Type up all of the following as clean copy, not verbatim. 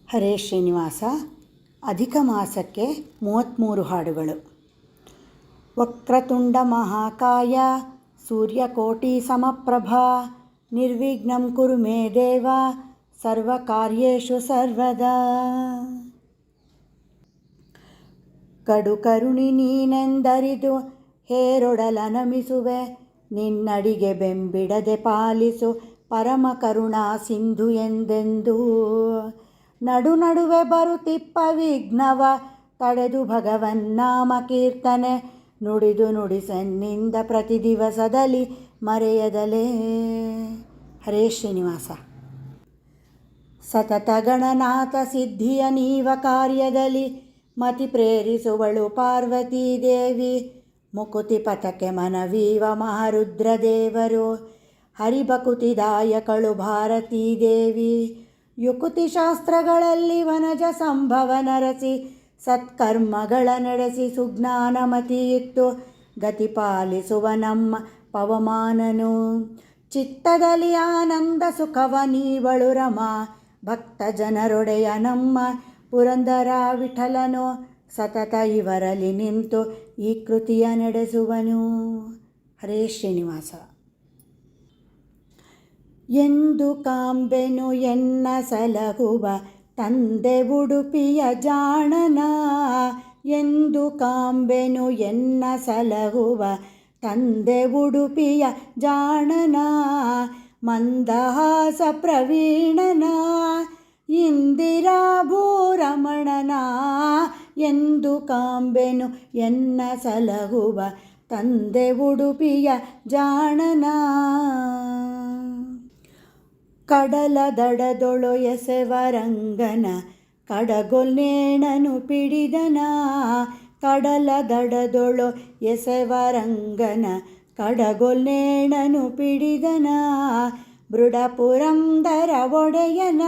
ಹರೇ ಶ್ರೀನಿವಾಸ. ಅಧಿಕ ಮಾಸಕ್ಕೆ 33 ಹಾಡುಗಳು. ವಕ್ರತುಂಡ ಮಹಾಕಾಯ ಸೂರ್ಯಕೋಟಿ ಸಮಪ್ರಭಾ ನಿರ್ವಿಘ್ನಂ ಕುರು ಮೇ ದೇವ ಸರ್ವಕಾರ್ಯೇಷು ಸರ್ವದಾ. ಕಡು ಕರುಣಿ ನೀನೆಂದರಿದು ಹೇರೊಡಲ ನಮಿಸುವೆ, ನಿನ್ನಡಿಗೆ ಬೆಂಬಿಡದೆ ಪಾಲಿಸು ಪರಮ ಕರುಣಾ ಸಿಂಧು ಎಂದೆಂದೂ. ನಡು ನಡುವೆ ಬರುತ್ತಿಪ್ಪ ವಿಘ್ನವ ತಡೆದು ಭಗವನ್ನಾಮ ಕೀರ್ತನೆ ನುಡಿದು ನುಡಿಸೆನ್ನಿಂದ ಪ್ರತಿ ದಿವಸದಲ್ಲಿ ಮರೆಯದಲೇ. ಹರೇ ಶ್ರೀನಿವಾಸ. ಸತತ ಗಣನಾಥ ಸಿದ್ಧಿಯ ನೀವ ಕಾರ್ಯದಲ್ಲಿ ಮತಿ ಪ್ರೇರಿಸುವಳು ಪಾರ್ವತೀ ದೇವಿ. ಮುಕುತಿ ಪಥಕ್ಕೆ ಮನವೀವ ಮಹಾರುದ್ರ ದೇವರು, ಹರಿಭಕುತಿದಾಯಕಳು ಭಾರತೀ ದೇವಿ. ಯುಕುತಿ ಶಾಸ್ತ್ರಗಳಲ್ಲಿ ವನಜ ಸಂಭವ ನರಸಿ ಸತ್ಕರ್ಮಗಳ ನಡೆಸಿ ಸುಜ್ಞಾನಮತಿಯಿತ್ತು ಗತಿ ಪಾಲಿಸುವ ನಮ್ಮ ಪವಮಾನನು. ಚಿತ್ತದಲ್ಲಿ ಆನಂದ ಸುಖವ ನೀವಳು ರಮಾ, ಭಕ್ತ ಜನರೊಡೆಯ ನಮ್ಮ ಪುರಂದರ ವಿಠಲನು. ಸತತ ಇವರಲ್ಲಿ ನಿಂತು ಈ ಕೃತಿಯ ನಡೆಸುವನು. ಹರೇ ಶ್ರೀನಿವಾಸ. ಎಂದು ಕಾಂಬೆನು ಎನ್ನ ಸಲಹುವ ತಂದೆ ಉಡುಪಿಯ ಜಾಣನ, ಎಂದು ಕಾಂಬೆನು ಎನ್ನ ಸಲಹುವ ತಂದೆ ಉಡುಪಿಯ ಜಾಣನ. ಮಂದಹಾಸ ಪ್ರವೀಣನ ಇಂದಿರಾ ಭೂರಮಣನ, ಎಂದು ಕಾಂಬೆನು ಎನ್ನ ಸಲಹುವ ತಂದೆ ಉಡುಪಿಯ ಜಾಣನ. ಕಡಲ ದಡದೊಳು ಎಸೆವರಂಗನ ಕಡಗೊಲ್ನೇಣನು ಪಿಡಿದನ, ಕಡಲ ದಡದೊಳು ಎಸೆವರಂಗನ ಕಡಗೊಲ್ನೇಣನು ಪಿಡಿದನ. ಬೃಢಪುರಂದರ ಒಡೆಯನ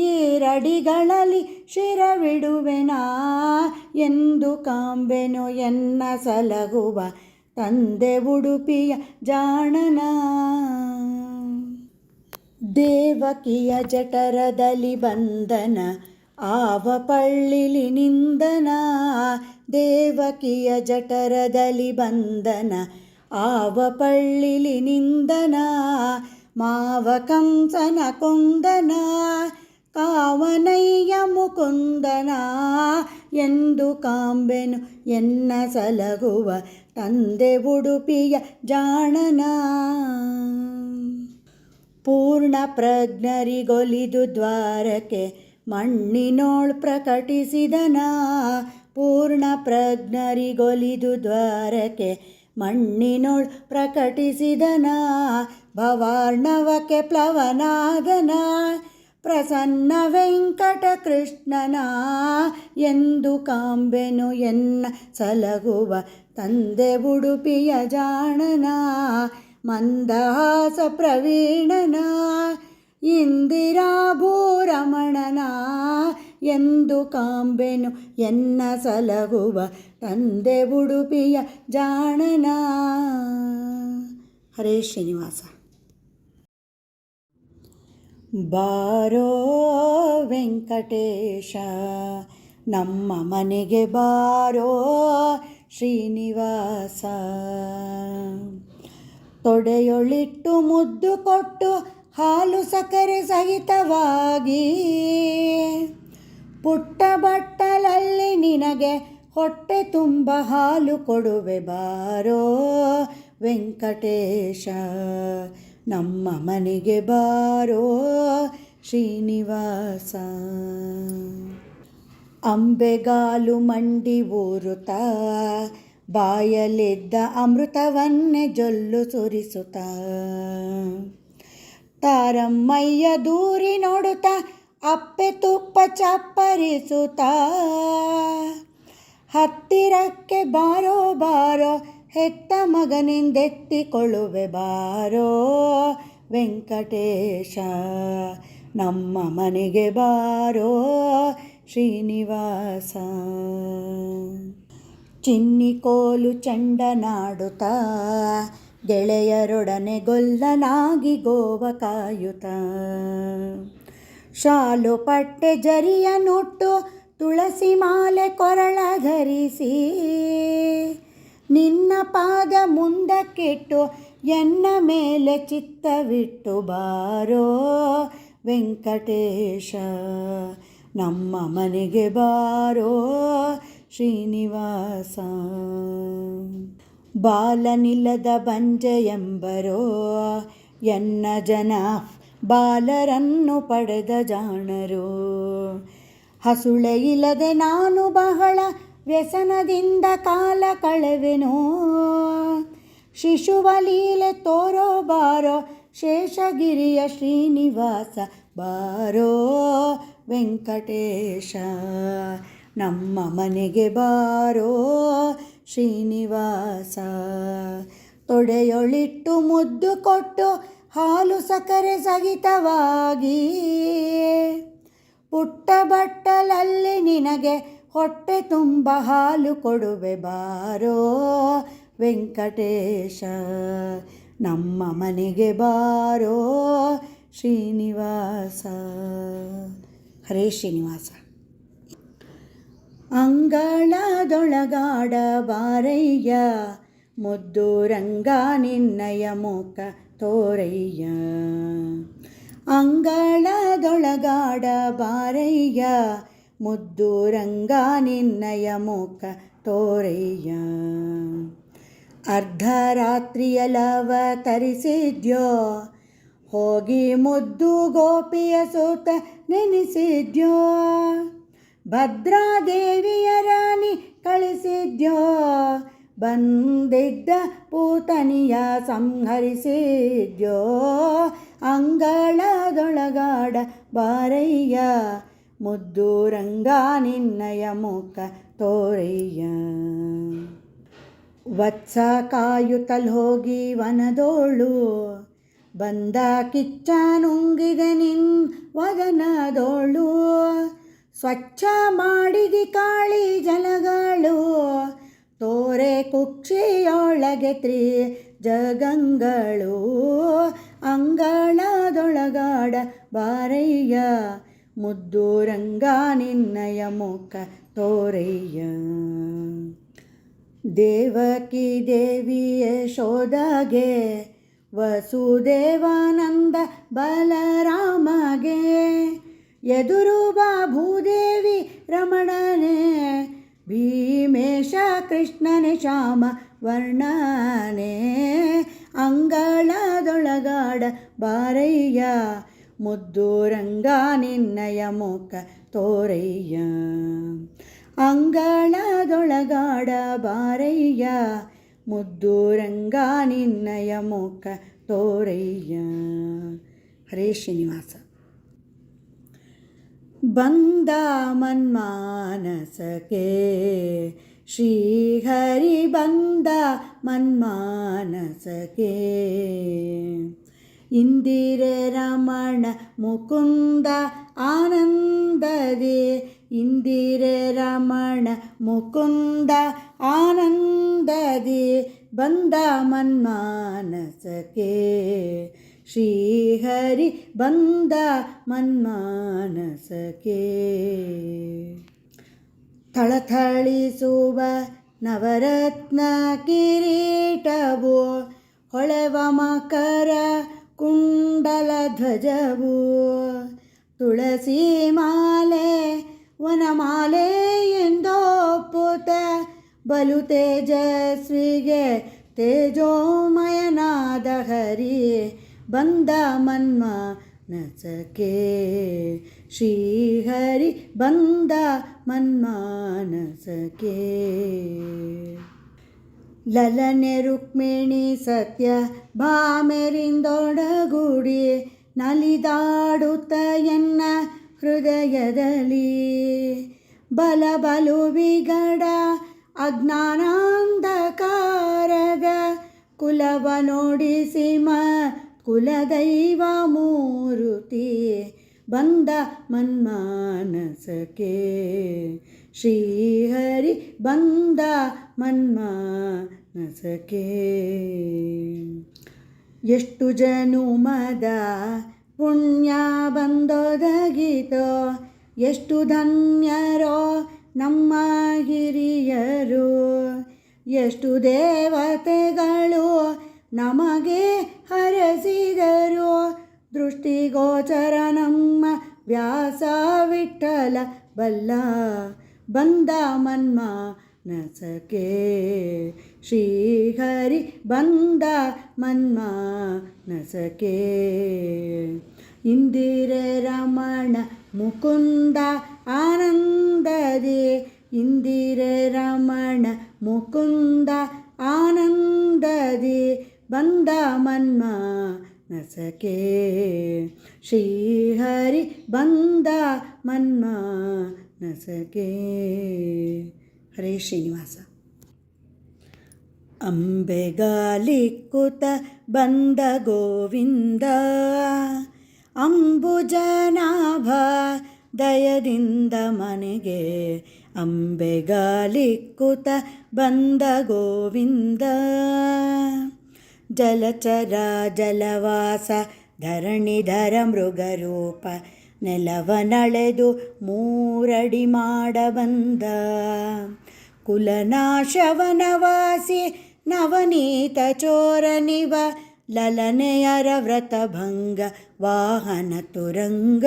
ಈರಡಿಗಳಲ್ಲಿ ಶಿರವಿಡುವೆನಾ, ಎಂದು ಕಾಂಬೆನು ಎನ್ನ ಸಲಹುವ ತಂದೆ ಉಡುಪಿಯ ಜಾಣನ. ದೇವಕಿಯ ಜಠರದಲ್ಲಿ ಬಂಧನ ಆವ ಪಳ್ಳಿಲಿ ನಿಂದನ, ದೇವಕಿಯ ಜಠರದಲ್ಲಿ ಬಂಧನ ಆವ ಪಳ್ಳಿಲಿ ನಿಂದನ. ಮಾವ ಕಂಸನ ಕೊಂದನ ಕಾವನಯ್ಯ ಮುಕುಂದನ, ಎಂದು ಕಾಂಬೆನು ಎನ್ನ ಸಲಹುವ ತಂದೆ ಉಡುಪಿಯ ಜಾಣನ. ಪೂರ್ಣ ಪ್ರಜ್ಞರಿಗೊಲಿದು ದ್ವಾರಕ್ಕೆ ಮಣ್ಣಿನೋಳ್ ಪ್ರಕಟಿಸಿದನ, ಪೂರ್ಣ ಪ್ರಜ್ಞರಿಗೊಲಿದು ದ್ವಾರಕ್ಕೆ ಮಣ್ಣಿನೋಳ್ ಪ್ರಕಟಿಸಿದನ. ಭವಾರ್ಣವಕ್ಕೆ ಪ್ಲವನಾದನ ಪ್ರಸನ್ನ ವೆಂಕಟ ಕೃಷ್ಣನ, ಎಂದು ಕಾಂಬೆನು ಎನ್ನ ಸಲಹುವ ತಂದೆ ಉಡುಪಿಯ ಜಾಣನ. ಮಂದಹಾಸ ಪ್ರವೀಣನ ಇಂದಿರಾ ಭೂರಮಣನ, ಎಂದು ಕಾಂಬೆನು ಎನ್ನ ಸಲಹುವ ತಂದೆ ಉಡುಪಿಯ ಜಾಣನ. ಹರೇ ಶ್ರೀನಿವಾಸ. ಬಾರೋ ವೆಂಕಟೇಶ ನಮ್ಮ ಮನೆಗೆ ಬಾರೋ ಶ್ರೀನಿವಾಸ. ತೊಡೆಯೊಳಿಟ್ಟು ಮುದ್ದು ಕೊಟ್ಟು ಹಾಲು ಸಕ್ಕರೆ ಸಹಿತವಾಗಿ, ಪುಟ್ಟ ಬಟ್ಟಲಲ್ಲಿ ನಿನಗೆ ಹೊಟ್ಟೆ ತುಂಬ ಹಾಲು ಕೊಡುವೆ ಬಾರೋ ವೆಂಕಟೇಶ. ನಮ್ಮ ಮನೆಗೆ ಬಾರೋ ಶ್ರೀನಿವಾಸ. ಅಂಬೆಗಾಲು ಮಂಡಿ ಊರುತ್ತ ಬಾಯಲಿದ್ದ ಅಮೃತವನ್ನೇ ಜೊಲ್ಲು ಸುರಿಸುತ್ತ, ತಾರಮ್ಮಯ್ಯ ದೂರಿ ನೋಡುತ್ತ ಅಪ್ಪೆ ತುಪ್ಪ ಚಪ್ಪರಿಸುತ್ತ. ಹತ್ತಿರಕ್ಕೆ ಬಾರೋ ಬಾರೋ ಹೆತ್ತ ಮಗನಿಂದೆತ್ತಿಕೊಳ್ಳುವೆ ಬಾರೋ ವೆಂಕಟೇಶ. ನಮ್ಮ ಮನೆಗೆ ಬಾರೋ ಶ್ರೀನಿವಾಸ. ಚಿನ್ನಿ ಕೋಲು ಚಂಡನಾಡುತ್ತ ಗೆಳೆಯರೊಡನೆ ಗೊಲ್ಲನಾಗಿ ಗೋವ ಕಾಯುತ್ತ, ಶಾಲು ಪಟ್ಟೆ ಜರಿಯ ನುಟ್ಟು ತುಳಸಿ ಮಾಲೆ ಕೊರಳ ಧರಿಸಿ ನಿನ್ನ ಪಾದ ಮುಂದಕ್ಕಿಟ್ಟು ಎನ್ನ ಮೇಲೆ ಚಿತ್ತವಿಟ್ಟು ಬಾರೋ ವೆಂಕಟೇಶ, ನಮ್ಮ ಮನೆಗೆ ಬಾರೋ ಶ್ರೀನಿವಾಸ. ಬಾಲನಿಲ್ಲದ ಬಂಜೆ ಎಂಬರೋ ಎನ್ನ ಜನ ಬಾಲರನ್ನು ಪಡೆದ ಜಾಣರು. ಹಸುಳೆ ಇಲ್ಲದೆ ನಾನು ಬಹಳ ವ್ಯಸನದಿಂದ ಕಾಲ ಕಳೆವೆನೋ. ಶಿಶುವ ಲೀಲೆ ತೋರೋ ಬಾರೋ ಶೇಷಗಿರಿಯ ಶ್ರೀನಿವಾಸ, ಬಾರೋ ವೆಂಕಟೇಶ, ನಮ್ಮ ಮನೆಗೆ ಬಾರೋ ಶ್ರೀನಿವಾಸ. ತೊಡೆಯೊಳಿಟ್ಟು ಮುದ್ದು ಕೊಟ್ಟು ಹಾಲು ಸಕ್ಕರೆ ಸಹಿತವಾಗಿ ಪುಟ್ಟ ಬಟ್ಟಲಲ್ಲಿ ನಿನಗೆ ಹೊಟ್ಟೆ ತುಂಬ ಹಾಲು ಕೊಡುವೆ ಬಾರೋ ವೆಂಕಟೇಶ, ನಮ್ಮ ಮನೆಗೆ ಬಾರೋ ಶ್ರೀನಿವಾಸ. ಹರೇ ಶ್ರೀನಿವಾಸ. ಅಂಗಳದೊಳಗಾಡ ಬಾರಯ್ಯ ಮುದ್ದು ರಂಗ ನಿನ್ನಯ ಮುಖ ತೋರಯ್ಯ. ಅಂಗಳದೊಳಗಾಡ ಬಾರಯ್ಯ ಮುದ್ದು ರಂಗ ನಿನ್ನಯ ಮುಖ ತೋರಯ್ಯ. ಅರ್ಧರಾತ್ರಿಯಲವತರಿಸಿದ್ಯೋ ಹೋಗಿ ಮುದ್ದು ಗೋಪಿಯ ಸುತ ನೆನೆಸಿದ್ಯೋ. ಭದ್ರಾದೇವಿಯ ರಾಣಿ ಕಳಿಸಿದ್ಯೋ ಬಂದಿದ್ದ ಪೂತನಿಯ ಸಂಹರಿಸಿದ್ಯೋ. ಅಂಗಳದೊಳಗಾಡ ಬಾರಯ್ಯ ಮುದ್ದು ರಂಗ ನಿನ್ನಯ ಮುಖ ತೋರಯ್ಯ. ವತ್ಸ ಕಾಯುತ್ತಲ್ ಹೋಗಿ ವನದೋಳು ಬಂದ ಕಿಚ್ಚ ನುಂಗಿದೆ ನಿನ್ ವದನದೋಳು. ಸ್ವಚ್ಛ ಮಾಡಿದಿ ಕಾಳಿ ಜಲಗಳು ತೋರೆ ಕುಕ್ಷಿಯೊಳಗೆ ಜಗಂಗಳು. ಅಂಗಳದೊಳಗಾಡ ಬಾರಯ್ಯ ಮುದ್ದು ರಂಗ ನಿನ್ನಯ ಮುಖ ತೋರಯ್ಯ. ದೇವಕಿ ದೇವಿ ಯಶೋದಗೆ ವಸುದೇವಾನಂದ ಬಲರಾಮಗೆ ಎದುರು ಬಾ ಭೂದೇವಿ ರಮಣನೆ. ಭೀಮೇಶ ಕೃಷ್ಣನೆ ಶ್ಯಾಮ ವರ್ಣನೆ. ಅಂಗಳದೊಳಗಾಡ ಬಾರಯ್ಯ ಮುದ್ದು ರಂಗ ನಿನ್ನಯ ಮುಖ ತೋರಯ್ಯ. ಅಂಗಳದೊಳಗಾಡ ಬಾರಯ್ಯ ಮುದ್ದು ರಂಗ ನಿನ್ನಯ ಮುಖ ತೋರಯ್ಯ. ಹರೇ ಶ್ರೀನಿವಾಸ. ಬಂದ ಮನ್ಮಾನಸಕ್ಕೆ ಶ್ರೀಹರಿ ಬಂದ ಮನ್ಮಾನಸಕ್ಕೆ. ಇಂದಿರೆ ರಮಣ ಮುಕುಂದ ಆನಂದದಿ. ಇಂದಿರೆ ರಮಣ ಮುಕುಂದ ಆನಂದದಿ ಬಂದ ಮನ್ಮಾನಸಕ್ಕೆ. ಶ್ರೀಹರಿ ಬಂದ ಮನ್ಮಾನಸಕ್ಕೆ. ಥಳಥಳಿಸುವ ನವರತ್ನ ಕಿರೀಟವು ಹೊಳೆವ ಮಕರ ಕುಂಡಲ ಧ್ವಜವು. ತುಳಸಿ ಮಾಲೆ ವನಮಾಲೆ ಎಂದೊಪ್ಪುತ್ತ ಬಲು ತೇಜಸ್ವಿಗೆ ತೇಜೋಮಯನಾದ ಹರಿ ಬಂದ ಮನ್ಮಾನಸಕ್ಕೆ. ಶ್ರೀಹರಿ ಬಂದ ಮನ್ಮಾನಸಕ್ಕೆ. ಲಲನೆ ರುಕ್ಮಿಣಿ ಸತ್ಯ ಭಾಮೆರಿಂದೊಡಗೂಡಿ ನಲಿದಾಡುತ್ತ ಎನ್ನ ಹೃದಯದಲ್ಲಿ. ಬಲಬಲು ವಿಗಡ ಅಜ್ಞಾನಾಂಧಕಾರದ ಕುಲವ ನೋಡಿಸಿ ಕುಲದೈವ ಮೂರುತಿ ಬಂದ ಮನ್ಮಾನಸಕ್ಕೆ. ಶ್ರೀಹರಿ ಬಂದ ಮನ್ಮಾನಸಕ್ಕೆ. ಎಷ್ಟು ಜನುಮದ ಪುಣ್ಯ ಬಂದೊದಗಿತೋ ಎಷ್ಟು ಧನ್ಯರೋ ನಮ್ಮ ಹಿರಿಯರು, ಎಷ್ಟು ದೇವತೆಗಳು ನಮಗೆ ಹರಸಿದರು. ದೃಷ್ಟಿಗೋಚರ ನಮ್ಮ ವ್ಯಾಸ ವಿಠಲ ಬಲ್ಲ, ಬಂದ ಮನ್ಮಾನಸಕ್ಕೆ ಶ್ರೀಹರಿ ಬಂದ ಮನ್ಮಾನಸಕ್ಕೆ. ಇಂದಿರೆ ರಮಣ ಮುಕುಂದ ಆನಂದದಿ, ಇಂದಿರೆ ರಮಣ ಮುಕುಂದ ಆನಂದದಿ ಬಂದ ಮನ್ಮಾನಸಕ್ಕೆ ಶ್ರೀಹರಿ ಬಂದ ಮನ್ಮಾನಸಕ್ಕೆ. ಹರೇ ಶ್ರೀನಿವಾಸ. ಅಂಬೆಗಾಲಿಕ್ಕುತ ಬಂದ ಗೋವಿಂದ, ಅಂಬುಜನಾಭ ದಯದಿಂದ ಮನೆಗೆ. ಅಂಬೆಗಾಲಿಕ್ಕುತ ಬಂದ ಗೋವಿಂದ, ಜಲಚರ ಜಲವಾಸ ಧರಣಿಧರ ಮೃಗರೂಪ, ನೆಲವನಳೆದು ಮೂರಡಿ ಮಾಡಬಂದ. ಕುಲನಾಶವನವಾಸಿ ನವನೀತ ಚೋರನಿವ, ಲಲನೆಯರ ವ್ರತಭಂಗ ವಾಹನ ತುರಂಗ.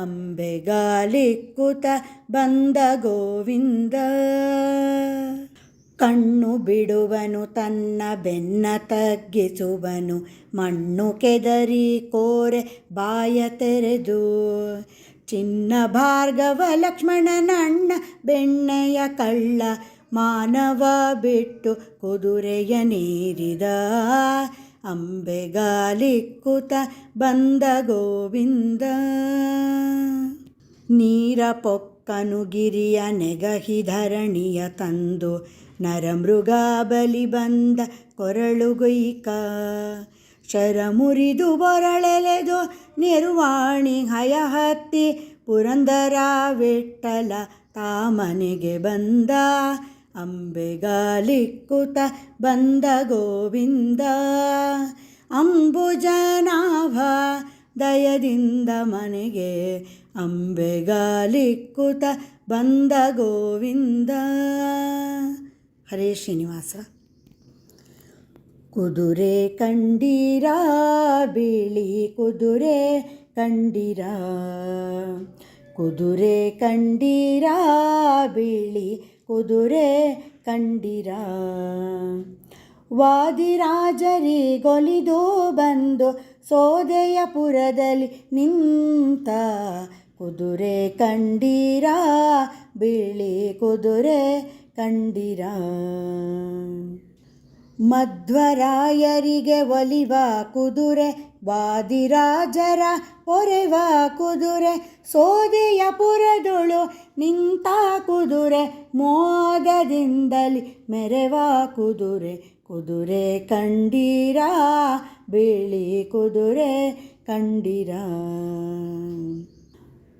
ಅಂಬೆಗಾಲಿಕ್ಕುತ ಬಂದ ಗೋವಿಂದ, ಕಣ್ಣು ಬಿಡುವನು ತನ್ನ ಬೆನ್ನ ತಗ್ಗಿಸುವನು, ಮಣ್ಣು ಕೆದರಿ ಕೋರೆ ಬಾಯ ತೆರೆದು. ಚಿನ್ನ ಭಾರ್ಗವ ಲಕ್ಷ್ಮಣನಣ್ಣ ಬೆಣ್ಣೆಯ ಕಳ್ಳ, ಮಾನವ ಬಿಟ್ಟು ಕುದುರೆಯ ನೀರಿದ. ಅಂಬೆಗಾಲಿಕ್ಕುತ ಬಂದ ಗೋವಿಂದ, ನೀರ ಪೊಕ್ಕನು ಗಿರಿಯ ನೆಗಹಿ ಧರಣಿಯ ತಂದು, ನರಮೃಗ ಬಲಿ ಬಂದ ಕೊರಳುಗೊಯ್ಕ. ಶರ ಮುರಿದು ಬೊರಳೆಲೆದು ನಿರ್ವಾಣಿ ಹಯ ಹತ್ತಿ, ಪುರಂದರ ವಿಠಲ ತಾಮನೆಗೆ ಬಂದ. ಅಂಬೆಗಾಲಿಕ್ಕುತ ಬಂದ ಗೋವಿಂದ, ಅಂಬುಜನಾಭ ದಯದಿಂದ ಮನೆಗೆ. ಅಂಬೆಗಾಲಿಕ್ಕುತ ಬಂದ ಗೋವಿಂದ. ಹರೇ ಶ್ರೀನಿವಾಸ. ಕುದುರೆ ಕಂಡೀರಾ ಬಿಳಿ ಕುದುರೆ ಕಂಡೀರಾ, ಕುದುರೆ ಕಂಡೀರಾ ಬಿಳಿ ಕುದುರೆ ಕಂಡೀರಾ. ವಾದಿರಾಜರಿಗೊಲಿದು ಬಂದು ಸೋದೆಯಪುರದಲ್ಲಿ ನಿಂತ, ಕುದುರೆ ಕಂಡೀರಾ ಬಿಳಿ ಕುದುರೆ ಕಂಡೀರಾ. ಮಧ್ವರಾಯರಿಗೆ ಒಲಿವ ಕುದುರೆ, ವಾದಿರಾಜರ ಪೊರೆವ ಕುದುರೆ, ಸೋದೆಯಪುರದೊಳು ನಿಂತ ಕುದುರೆ, ಮೋದದಿಂದಲಿ ಮೆರೆವ ಕುದುರೆ. ಕುದುರೆ ಕಂಡೀರಾ ಬಿಳಿ ಕುದುರೆ ಕಂಡೀರಾ.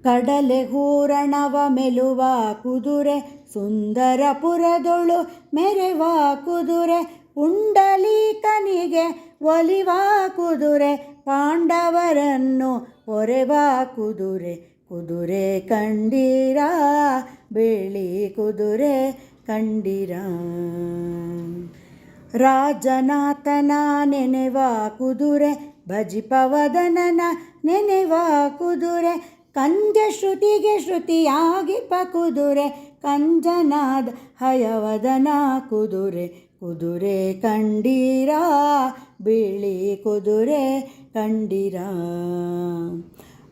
ಕಡಲೆ ಹೂರಣವ ಮೆಲುವ ಕುದುರೆ, ಸುಂದರಪುರದೊಳು ಮೆರೆವ ಕುದುರೆ, ಪುಂಡಲೀಕನಿಗೆ ಒಲಿವ ಕುದುರೆ, ಪಾಂಡವರನ್ನು ಒರೆವ ಕುದುರೆ. ಕುದುರೆ ಕಂಡೀರಾ ಬಿಳಿ ಕುದುರೆ ಕಂಡೀರಾ. ರಾಜನಾಥನ ನೆನೆವ ಕುದುರೆ, ಭಜಿಪವದನನ ನೆನೆವ ಕುದುರೆ, ಕಂಜ ಶ್ರುತಿಗೆ ಶ್ರುತಿಯಾಗಿಪ ಕುದುರೆ, ಕಂಜನಾದ ಹಯವದನ ಕುದುರೆ. ಕುದುರೆ ಕಂಡೀರಾ ಬಿಳಿ ಕುದುರೆ ಕಂಡೀರಾ.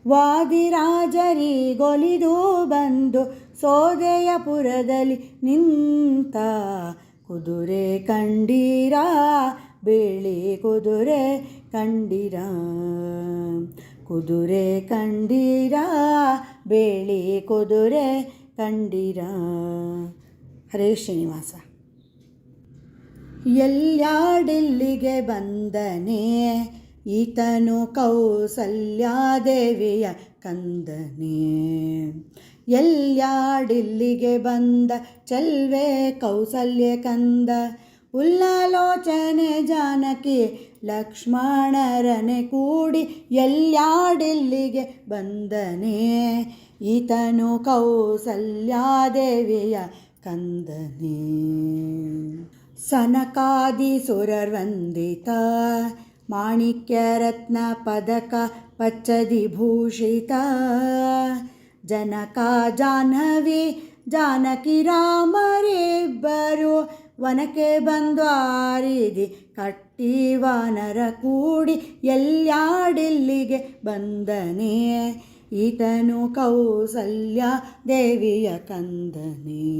ವಾದಿರಾಜರಿಗೊಲಿದು ಬಂದು ಸೋದೆಯಪುರದಲ್ಲಿ ನಿಂತ, ಕುದುರೆ ಕಂಡೀರಾ ಬಿಳಿ ಕುದುರೆ ಕಂಡೀರಾ. ಕುದುರೆ ಕಂಡೀರಾ ಬಿಳಿ ಕುದುರೆ ಕಂಡೀರಾ. ಹರೇ ಶ್ರೀನಿವಾಸ. ಎಲ್ಲಾಡಿಲ್ಲಿಗೆ ಬಂದನೆ ಈತನು ಕೌಸಲ್ಯಾದೇವಿಯ ಕಂದನೆ. ಎಲ್ಲಾಡಿಲ್ಲಿಗೆ ಬಂದ ಚೆಲ್ವೆ ಕೌಸಲ್ಯ ಕಂದ, ಉಲ್ಲಲೋಚನೆ ಜಾನಕಿ ಲಕ್ಷ್ಮಣರನೆ ಕೂಡಿ ಎಲ್ಯಾಡಿಲ್ಲಿಗೆ ಬಂದನೆ. ಈತನು ಕೌಸಲ್ಯಾದೇವಿಯ ಕಂದನೆ. ಸನಕಾದಿ ಸುರರ್ವಂದಿತ ಮಾಣಿಕ್ಯ ರತ್ನ ಪದಕ ಪಚ್ಚದಿ ಭೂಷಿತ. ಜನಕ ಜಾಹ್ನವಿ ಜಾನಕಿ ರಾಮರಿಬ್ಬರು ವನಕ್ಕೆ ಬಂದ್ವಾರಿದಿ ಕಟ್ಟಿ ವಾನರ ಕೂಡಿ ಎಲ್ಯಾಡಿಲ್ಲಿಗೆ ಬಂದನೆ. ಈತನು ಕೌಸಲ್ಯ ದೇವಿಯ ಕಂದನೆ.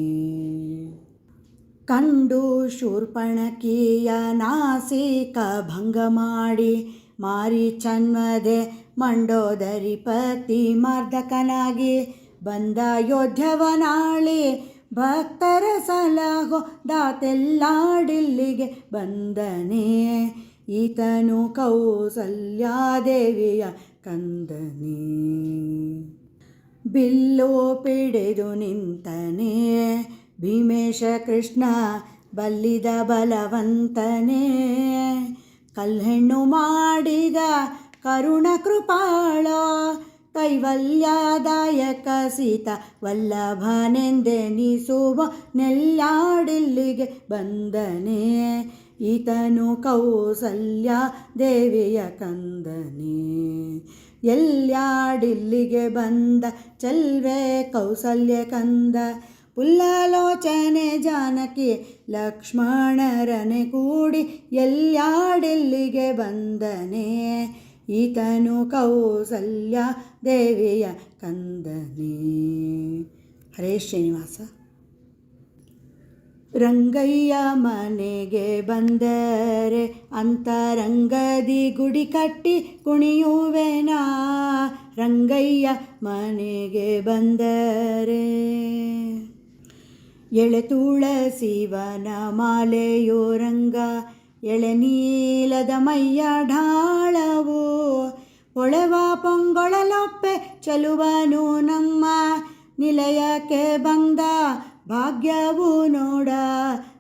ಕಂಡು ಶೂರ್ಪಣಖಿಯ ನಾಸಿಕ ಭಂಗ ಮಾಡಿ ಮಾರೀಚನ್ವದೆ ಮಂಡೋದರಿಪತಿ ಮರ್ದಕನಾಗಿ ಬಂದ ಯೋಧ್ಯವನಾಳಿ ಭಕ್ತರ ಸಲಹೋ ದಾತೆಲ್ಲಾಡಿಲ್ಲಿಗೆ ಬಂದನೆ. ಈತನು ಕೌಸಲ್ಯಾದೇವಿಯ ಕಂದನೆ. ಬಿಲ್ಲು ಪಿಡಿದು ನಿಂತನೆ ಭೀಮೇಶ ಕೃಷ್ಣ ಬಲ್ಲಿದ ಬಲವಂತನೇ. ಕಲ್ಹೆಣ್ಣು ಮಾಡಿದ ಕರುಣ ಕೃಪಾಳ ಕೈವಲ್ಯದಾಯಕ ಸೀತ ವಲ್ಲಭನೆಂದೆನಿಸುವ ನೆಲ್ಯಾಡಿಲ್ಲಿಗೆ ಬಂದನೆ. ಈತನು ಕೌಸಲ್ಯ ದೇವಿಯ ಕಂದನೆ. ಎಲ್ಯಾಡಿಲ್ಲಿಗೆ ಬಂದ ಚೆಲ್ವೆ ಕೌಸಲ್ಯ ಕಂದ. ಪುಲ್ಲಲೋಚನೆ ಜಾನಕಿ ಲಕ್ಷ್ಮಣರನೆ ಕೂಡಿ ಎಲ್ಯಾಡಿಲ್ಲಿಗೆ ಬಂದನೆ. ಈತನು ಕೌಸಲ್ಯ ದೇವಿಯ ಕಂದನೆ. ಹರೇ ಶ್ರೀನಿವಾಸ. ರಂಗಯ್ಯ ಮನೆಗೆ ಬಂದರೆ ಅಂತರಂಗದಿ ಗುಡಿ ಕಟ್ಟಿ ಕುಣಿಯುವೆನಾ. ರಂಗಯ್ಯ ಮನೆಗೆ ಬಂದರೆ ಎಳೆ ತುಳಸಿವನ ಮಾಲೆಯೋ ರಂಗ ಎಳೆನೀಲದ ಮೈಯ ಢಾಳವು. ಹೊಳೆವ ಪೊಂಗೊಳಲೊಪ್ಪೆ ಚೆಲುವನು ನಮ್ಮ ನಿಲಯಕ್ಕೆ ಬಂದ ಭಾಗ್ಯವು ನೋಡ.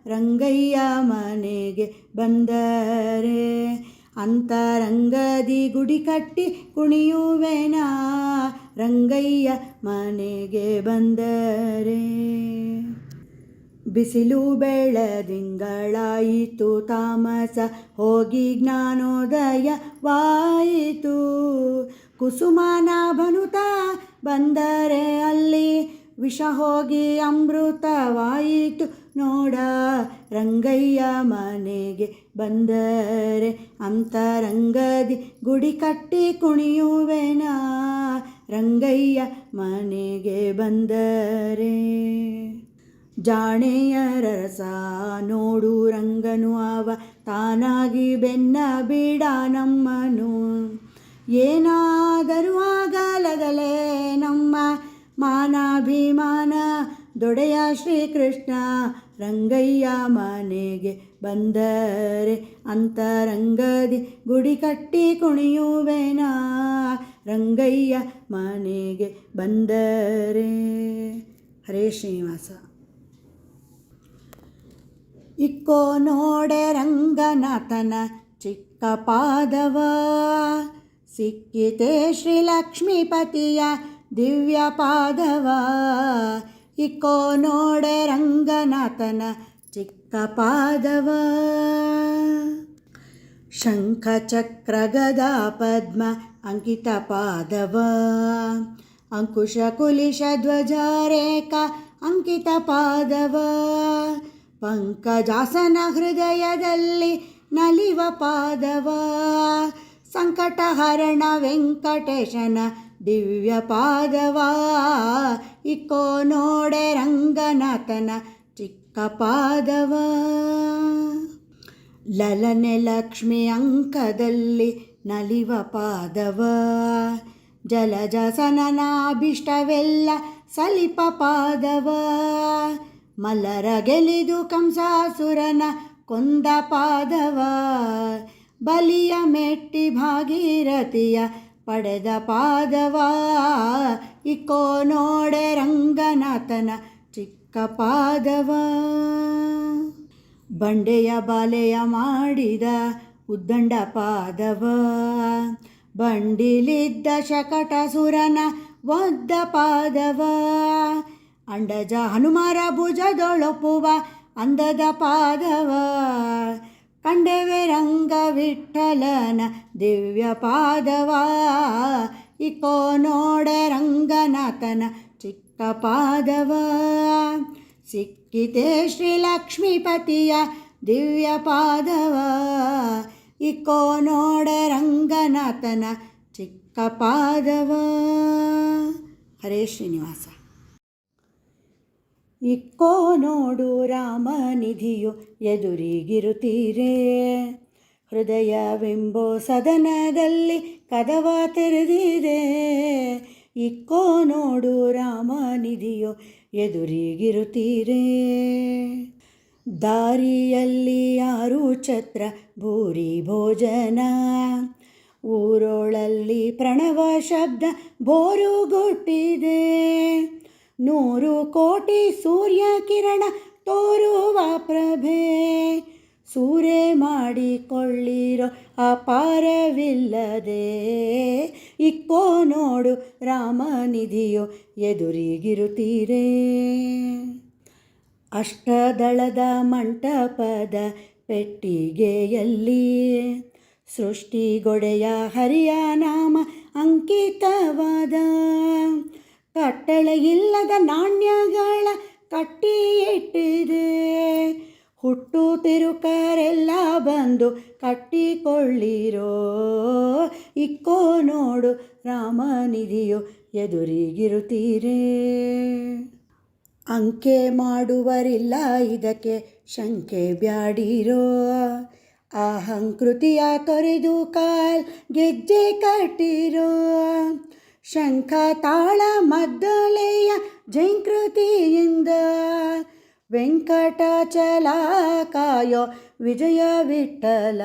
ರಂಗಯ್ಯ ಮನೆಗೆ ಬಂದರೆ ಅಂತರಂಗದಿ ಗುಡಿ ಕಟ್ಟಿ ಕುಣಿಯುವೆನಾ. ರಂಗಯ್ಯ ಮನೆಗೆ ಬಂದರೆ ಬಿಸಿಲು ಬೆಳದಿಂಗಳಾಯಿತು ತಾಮಸ ಹೋಗಿ ಜ್ಞಾನೋದಯವಾಯಿತು. ಕುಸುಮನ ಭನುತ ಬಂದರೆ ಅಲ್ಲಿ ವಿಷ ಹೋಗಿ ಅಮೃತವಾಯಿತು ನೋಡ. ರಂಗಯ್ಯ ಮನೆಗೆ ಬಂದರೆ ಅಂತರಂಗದಿ ಗುಡಿ ಕಟ್ಟಿ ಕುಣಿಯುವೆನಾ. ರಂಗಯ್ಯ ಮನೆಗೆ ಬಂದರೆ ಜಾಣೆಯರ ರಸ ನೋಡು ರಂಗನು ಅವ ತಾನಾಗಿ ಬೆನ್ನ ಬಿಡ ನಮ್ಮನು. ಏನಾದರೂ ಆಗಲದಲೇ ನಮ್ಮ ಮಾನಾಭಿಮಾನ ದೊಡೆಯ ಶ್ರೀಕೃಷ್ಣ. ರಂಗಯ್ಯ ಮನೆಗೆ ಬಂದರೆ ಅಂತರಂಗದಿ ಗುಡಿ ಕಟ್ಟಿ ಕುಣಿಯುವೆನಾ. ರಂಗಯ್ಯ ಮನೆಗೆ ಬಂದರೆ. ಹರೇ ಶ್ರೀನಿವಾಸ. ಇಕ್ಕೋ ನೋಡೆ ರಂಗನಾಥನ ಚಿಕ್ಕ ಪಾದವ ಸಿಕ್ಕಿತೆ ಶ್ರೀಲಕ್ಷ್ಮೀಪತಿಯ ದಿವ್ಯ ಪಾದವ. ಇಕ್ಕೋ ನೋಡೆ ರಂಗನಾಥನ ಚಿಕ್ಕ ಪಾದವ. ಶಂಖ ಚಕ್ರ ಗದಾ ಪದ್ಮ ಅಂಕಿತ ಪಾದವ. ಅಂಕುಶ ಕುಲಿಶ ಧ್ವಜ ರೇಖಾ ಅಂಕಿತ ಪಾದವ. ಪಂಕಜಾಸನ ಹೃದಯದಲ್ಲಿ ನಲಿವ ಪಾದವ. ಸಂಕಟಹರಣ ವೆಂಕಟೇಶನ ದಿವ್ಯ ಪಾದವ. ಇಕ್ಕೋ ನೋಡೆ ರಂಗನಾಥನ ಚಿಕ್ಕ ಪಾದವ. ಲಲನೆ ಲಕ್ಷ್ಮಿ ಅಂಕದಲ್ಲಿ ನಲಿವ ಪಾದವ. ಜಲಜಸನನಾಭಿಷ್ಟವೆಲ್ಲ ಸಲಿಪ ಪಾದವ. ಮಲ್ಲರ ಗೆಲಿದು ಕಂಸಾಸುರನ ಕೊಂದ ಪಾದವ. ಬಲಿಯ ಮೆಟ್ಟಿ ಭಾಗೀರಥಿಯ ಪಡೆದ ಪಾದವ. ಇಕ್ಕೋ ನೋಡೆ ರಂಗನಾಥನ ಚಿಕ್ಕ ಪಾದವ. ಬಂಡೆಯ ಬಾಲೆಯ ಮಾಡಿದ ಉದ್ದಂಡ ಪಾದವ ಬಂಡಿಲಿದ್ದ ಶಕಟಸುರನ ಒದ್ದ ಪಾದವ ಅಂಡಜ ಹನುಮರ ಭುಜದೊಳಪುವ ಅಂದದ ಪಾದವ ಕಂಡೆವೆ ರಂಗ ವಿಠಲನ ದಿವ್ಯ ಪಾದವ ಇಕೋ ನೋಡೆ ರಂಗನಾಥನ ಚಿಕ್ಕ ಪಾದವ ಸಿಕ್ಕಿತೆ ಶ್ರೀಲಕ್ಷ್ಮೀಪತಿಯ ದಿವ್ಯ ಪಾದವ ಇಕೋ ನೋಡೆ ರಂಗನಾಥನ ಚಿಕ್ಕ ಪಾದವ. ಹರೇ ಶ್ರೀನಿವಾಸ. ಇಕ್ಕೋ ನೋಡು ರಾಮನಿಧಿಯು ಎದುರಿಗಿರುತ್ತೀರೇ, ಹೃದಯವೆಂಬೋ ಸದನದಲ್ಲಿ ಕದವ ತೆರೆದಿದೆ. ಇಕ್ಕೋ ನೋಡು ರಾಮನಿಧಿಯು ಎದುರಿಗಿರುತ್ತೀರೇ, ದಾರಿಯಲ್ಲಿ ಯಾರು ಛತ್ರ ಭೂರಿ ಭೋಜನ, ಊರೊಳಲ್ಲಿ ಪ್ರಣವ ಶಬ್ದ ಬೋರುಗೊಟ್ಟಿದೆ. 100 ಕೋಟಿ ಸೂರ್ಯ ಕಿರಣ ತೋರುವ ಪ್ರಭೆ, ಸೂರೆ ಮಾಡಿಕೊಳ್ಳಿರೋ ಅಪಾರವಿಲ್ಲದೆ. ಇಕ್ಕೋ ನೋಡು ರಾಮನಿಧಿಯು ಎದುರಿಗಿರುತ್ತೀರೇ, ಅಷ್ಟದಳದ ಮಂಟಪದ ಪೆಟ್ಟಿಗೆಯಲ್ಲಿ ಸೃಷ್ಟಿಗೊಡೆಯ ಹರಿಯ ನಾಮ ಅಂಕಿತವಾದ. ಕಟ್ಟಳೆಯಿಲ್ಲದ ನಾಣ್ಯಗಳ ಕಟ್ಟಿ ಇಟ್ಟಿದೆ, ಹುಟ್ಟು ತಿರುಕರೆಲ್ಲ ಬಂದು ಕಟ್ಟಿಕೊಳ್ಳಿರೋ. ಇಕ್ಕೋ ನೋಡು ರಾಮನಿಧಿಯು ಎದುರಿಗಿರುತ್ತೀರೇ, ಅಂಕೆ ಮಾಡುವರಿಲ್ಲ ಇದಕ್ಕೆ ಶಂಕೆ ಬ್ಯಾಡಿರೋ. ಅಹಂಕೃತಿಯ ತೊರೆದು ಕಾಲ್ ಗೆಜ್ಜೆ ಕಟ್ಟಿರೋ, ಶಂಖ ತಾಳ ಮದ್ದಳೆಯ ಜೈಂಕೃತಿಯಿಂದ ವೆಂಕಟಾಚಲ ಕಾಯೋ ವಿಜಯ ವಿಠಲ.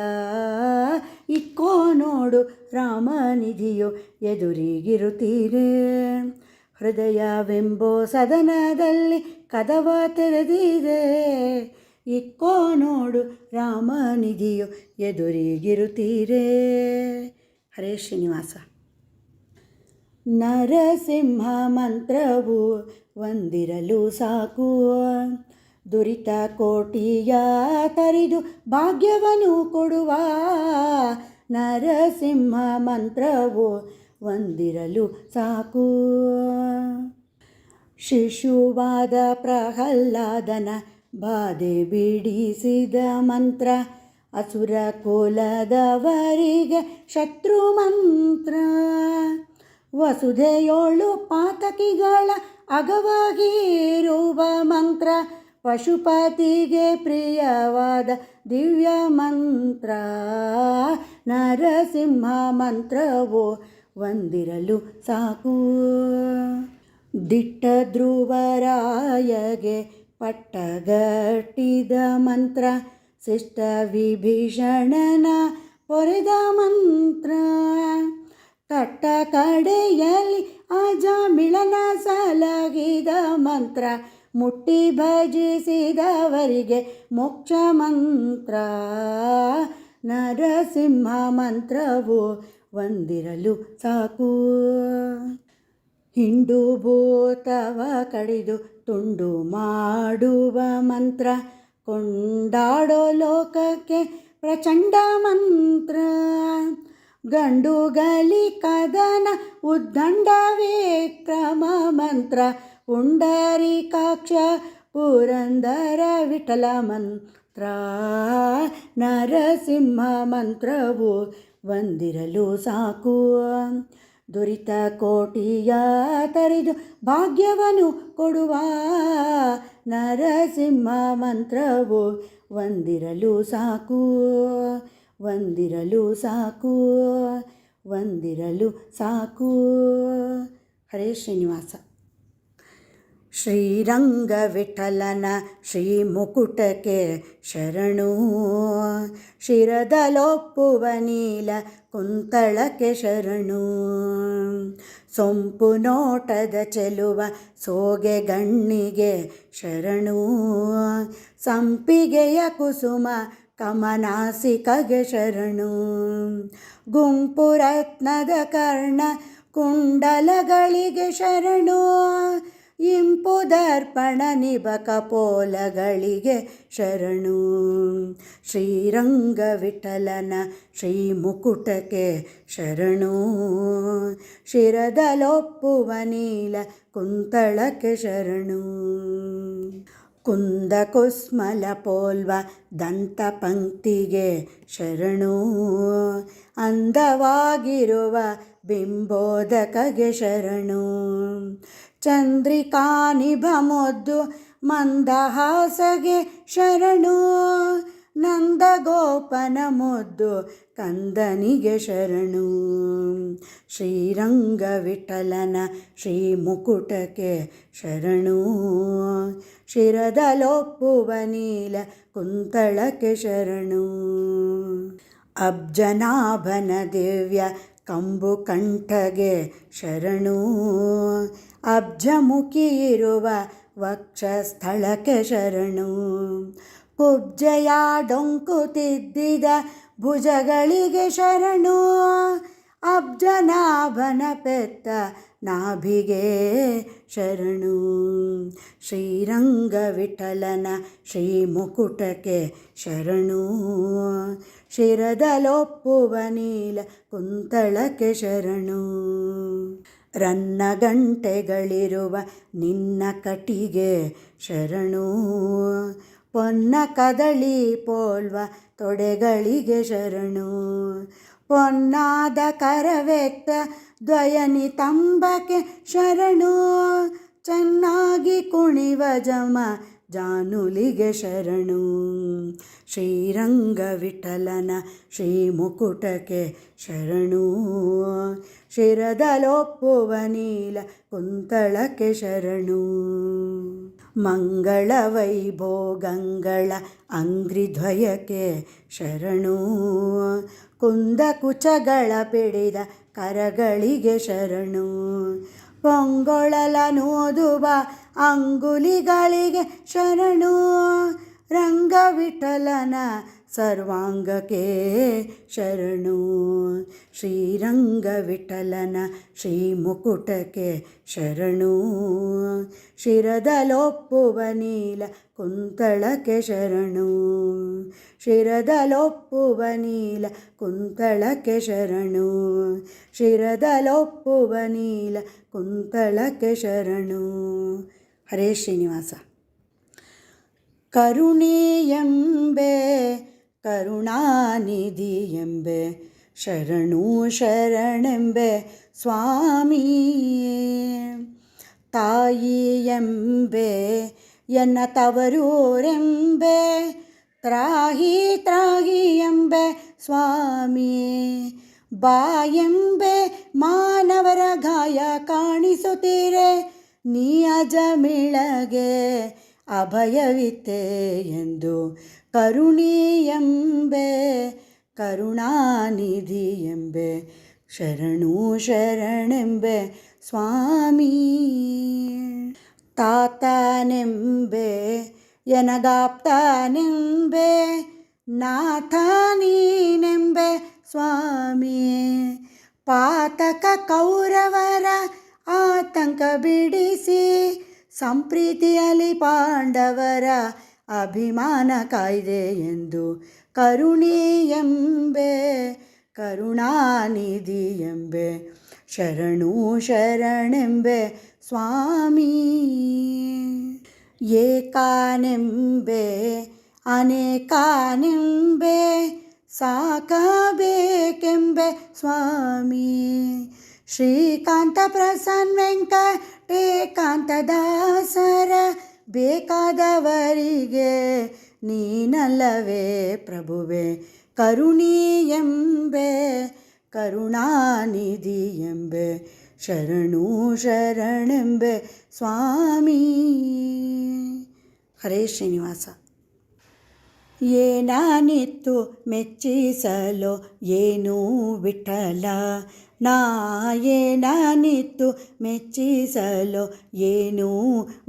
ಇಕ್ಕೋ ನೋಡು ರಾಮನಿಧಿಯು ಎದುರಿಗಿರುತ್ತೀರೇ, ಹೃದಯವೆಂಬೋ ಸದನದಲ್ಲಿ ಕದವ ತೆರೆದಿದೆ. ಇಕ್ಕೋ ನೋಡು ರಾಮನಿಧಿಯು ಎದುರಿಗಿರುತ್ತೀರೇ. ಹರೇ ಶ್ರೀನಿವಾಸ. ನರಸಿಂಹ ಮಂತ್ರವು ಒಂದಿರಲು ಸಾಕು, ದುರಿತ ಕೋಟಿಯ ತರಿದು ಭಾಗ್ಯವನ್ನು ಕೊಡುವ. ನರಸಿಂಹ ಮಂತ್ರವು ಒಂದಿರಲು ಸಾಕು, ಶಿಶುವಾದ ಪ್ರಹ್ಲಾದನ ಬಾಧೆ ಬಿಡಿಸಿದ ಮಂತ್ರ, ಅಸುರ ಕುಲದವರಿಗೆ ಶತ್ರು ಮಂತ್ರ. ವಸುಧೆಯೋಳು ಪಾತಕಿಗಳ ಅಗವಾಗಿರುವ ಮಂತ್ರ, ಪಶುಪತಿಗೆ ಪ್ರಿಯವಾದ ದಿವ್ಯ ಮಂತ್ರ. ನರಸಿಂಹ ಮಂತ್ರವು ಒಂದಿರಲು ಸಾಕು, ದಿಟ್ಟ ಧ್ರುವರಾಯಗೆ ಪಟ್ಟಗಟ್ಟಿದ ಮಂತ್ರ, ಶಿಷ್ಟ ವಿಭೀಷಣನ ಪೊರೆದ ಮಂತ್ರ. ಕಟ್ಟ ಕಡೆಯಲ್ಲಿ ಅಜಾಮಿಳನ ಸಲಗಿದ ಮಂತ್ರ, ಮುಟ್ಟಿ ಭಜಿಸಿದವರಿಗೆ ಮೋಕ್ಷ ಮಂತ್ರ. ನರಸಿಂಹ ಮಂತ್ರವು ಒಂದಿರಲು ಸಾಕು, ಹಿಂಡು ಭೂತವ ಕಡಿದು ತುಂಡು ಮಾಡುವ ಮಂತ್ರ, ಕೊಂಡಾಡೋ ಲೋಕಕ್ಕೆ ಪ್ರಚಂಡ ಮಂತ್ರ. ಗಂಡುಗಲಿ ಕದನ ಉದ್ದಂಡ ವಿಕ್ರಮ ಮಂತ್ರ, ಪುಂಡರೀಕಾಕ್ಷ ಪುರಂದರ ವಿಠಲ ಮಂತ್ರ. ನರಸಿಂಹ ಮಂತ್ರವು ಒಂದಿರಲು ಸಾಕು, ದುರಿತ ಕೋಟಿಯ ತರಿದು ಭಾಗ್ಯವನ್ನು ಕೊಡುವ. ನರಸಿಂಹ ಮಂತ್ರವು ಒಂದಿರಲು ಸಾಕು, ಒಂದಿರಲು ಸಾಕು, ಒಂದಿರಲು ಸಾಕು. ಹರೇ ಶ್ರೀನಿವಾಸ. ಶ್ರೀರಂಗ ವಿಠಲನ ಶ್ರೀ ಮುಕುಟಕ್ಕೆ ಶರಣು, ಶಿರದಲೊಪ್ಪುವ ನೀಲ ಕುಂತಳಕ್ಕೆ ಶರಣು. ಸೊಂಪು ನೋಟದ ಚೆಲುವ ಸೋಗೆ ಗಣ್ಣಿಗೆ ಶರಣು, ಸಂಪಿಗೆಯ ಕುಸುಮ ಕಮನಾಸಿಕಗೆ ಶರಣು. ಗುಂಪು ರತ್ನದ ಕರ್ಣ ಕುಂಡಲಗಳಿಗೆ ಶರಣು. ಇಂಪು ದರ್ಪಣ ನಿಭಕ ಪೋಲಗಳಿಗೆ ಶರಣು. ಶ್ರೀರಂಗ ವಿಠಲನ ಶ್ರೀ ಮುಕುಟಕ್ಕೆ ಶರಣು. ಶಿರದಲೊಪ್ಪುವ ನೀಲ ಕುಂತಳಕ್ಕೆ ಶರಣು. ಕುಂದ ಕುಸ್ಮಲ ಪೋಲ್ವ ದಂತ ಪಂಕ್ತಿಗೆ ಶರಣು. ಅಂದವಾಗಿರುವ ಬಿಂಬೋದಕಗೆ ಶರಣು. ಚಂದ್ರಿಕಾನಿಭ ಮೊದ್ದು ಮಂದಹಾಸಗೆ ಶರಣು. ನಂದಗೋಪನ ಮೊದ್ದು ಕಂದನಿಗೆ ಶರಣು. ಶ್ರೀರಂಗ ವಿಠಲನ ಶ್ರೀ ಮುಕುಟಕ್ಕೆ ಶರಣು. ಶಿರದಲೊಪ್ಪುವ ನೀಲ ಕುಂತಳಕ್ಕೆ ಶರಣು. ಅಬ್ಜನಾಭನ ದಿವ್ಯ ಕಂಬು ಕಂಠಗೆ ಶರಣು. ಅಬ್ಜಮುಖಿ ಇರುವ ವಕ್ಷಸ್ಥಳಕ್ಕೆ ಶರಣು. ಕುಬ್ಜೆಯ ಡೊಂಕು ತಿದ್ದಿದ ಭುಜಗಳಿಗೆ ಶರಣು. ಅಬ್ಜನಾಭನ ಪೆತ್ತ ನಾಭಿಗೆ ಶರಣು. ಶ್ರೀರಂಗ ವಿಠಲನ ಶ್ರೀ ಮುಕುಟಕ್ಕೆ ಶರಣು. ಶಿರದಲೊಪ್ಪುವ ನೀಲ ಕುಂತಳಕ್ಕೆ ಶರಣು. ರನ್ನ ಗಂಟೆಗಳಿರುವ ನಿನ್ನ ಕಟಿಗೆ ಶರಣು. ಪೊನ್ನ ಕದಳಿ ಪೋಲ್ವ ತೊಡೆಗಳಿಗೆ ಶರಣು. ಪೊನ್ನಾದ ಕರವೆತ್ತ ದ್ವಯನಿ ತಂಬಕ್ಕೆ ಶರಣು. ಚೆನ್ನಾಗಿ ಕುಣಿವ ಜಮ ಜಾನುಲಿಗೆ ಶರಣು. ಶ್ರೀರಂಗ ವಿಠಲನ ಶ್ರೀ ಮುಕುಟಕ್ಕೆ ಶರಣು. ಶಿರದಲೊಪ್ಪುವ ನೀಲ ಕುಂತಳಕ್ಕೆ ಶರಣು. ಮಂಗಳ ವೈಭೋಗಂಗಳ ಅಂಗ್ರಿದ್ವಯಕ್ಕೆ ಶರಣು. ಕುಂದ ಕುಚಗಳ ಪಿಡಿದ ಕರಗಳಿಗೆ ಶರಣು. ಪೊಂಗೊಳಲನೂದುವ ಅಂಗುಲಿಗಳಿಗೆ ಶರಣು. ರಂಗ ವಿಠಲನ ಸರ್ವಾಂಗಕ್ಕೆ ಶರಣು. ಶ್ರೀರಂಗ ವಿಠಲನ ಶ್ರೀ ಮುಕುಟಕ್ಕೆ ಶರಣು. ಶಿರದಲೊಪ್ಪುವ ನೀಲ ಕುಂತಳಕ್ಕೆ ಶರಣು. ಶಿರದಲೊಪ್ಪುವ ನೀಲ ಕುಂತಳಕ್ಕೆ ಶರಣು. ಶಿರದಲೊಪ್ಪುವ ನೀಲ ಕುಂತಳಕ್ಕೆ ಶರಣು. ಹರೇ ಶ್ರೀನಿವಾಸ. ಕರುಣೀಯಂಬೆ ಕರುಣಾನಿಧಿಯೆಂಬೆ ಶರಣು ಶರಣೆಂಬೆ ಸ್ವಾಮಿ. ತಾಯಿಯೆಂಬೆ ಎನ್ನ ತವರೂರೆಂಬೆ ತ್ರಾಹಿ ತ್ರಾಹಿ ಎಂಬೆ ಸ್ವಾಮಿ. ಬಾಯೆಂಬೆ ಮಾನವರ ಗಾಯ ಕಾಣಿಸುತ್ತೀರೆ ನೀ ಅಜಮಿಳಗೆ ಅಭಯವಿತ್ತೆ ಎಂದು. ಕರುಣೀಯೆಂಬೆ ಕರುಣಾನಿಧಿಯೆಂಬೆ ಶರಣು ಶರಣೆಂಬೆ ಸ್ವಾಮಿ. ತಾತನೆಂಬೆ ಎನಗಾಪ್ತನೆಂಬೆ ನಾಥ ನೀನೆಂಬೆ ಸ್ವಾಮಿ. ಪಾತಕ ಕೌರವರ ಆತಂಕ ಬಿಡಿಸಿ ಸಂಪ್ರೀತಿಯಲ್ಲಿ ಪಾಂಡವರ ಅಭಿಮಾನ ಕಾಯ್ದೆ ಎಂದು. ಕರುಣೀಯೆಂಬೆ ಕರುಣಾನಿಧಿಯೆಂಬೆ ಶರಣು ಶರಣೆಂಬೆ ಸ್ವಾಮಿ. ಏಕಾನೆಂಬೆ ಅನೇಕಾನೆಂಬೆ ಸಾಕಬೇಕೆಂಬೆ ಸ್ವಾಮಿ. ಶ್ರೀಕಾಂತ ಪ್ರಸನ್ನ ವೆಂಕಟೇಕಾಂತ ದಾಸರ ಬೇಕಾದವರಿಗೆ ನೀನಲ್ಲವೇ ಪ್ರಭುವೆ. ಕರುಣೀಯೆಂಬೆ ಕರುಣಾನಿಧಿಯೆಂಬೆ ಶರಣು ಶರಣೆಂಬೆ ಸ್ವಾಮಿ. ಹರೇ ಶ್ರೀನಿವಾಸ. ಏನಾನಿತ್ತು ಮೆಚ್ಚಿಸಲು ಏನೂ ವಿಠಲ ನಾನಿತ್ತು ಮೆಚ್ಚಿಸಲು ಏನು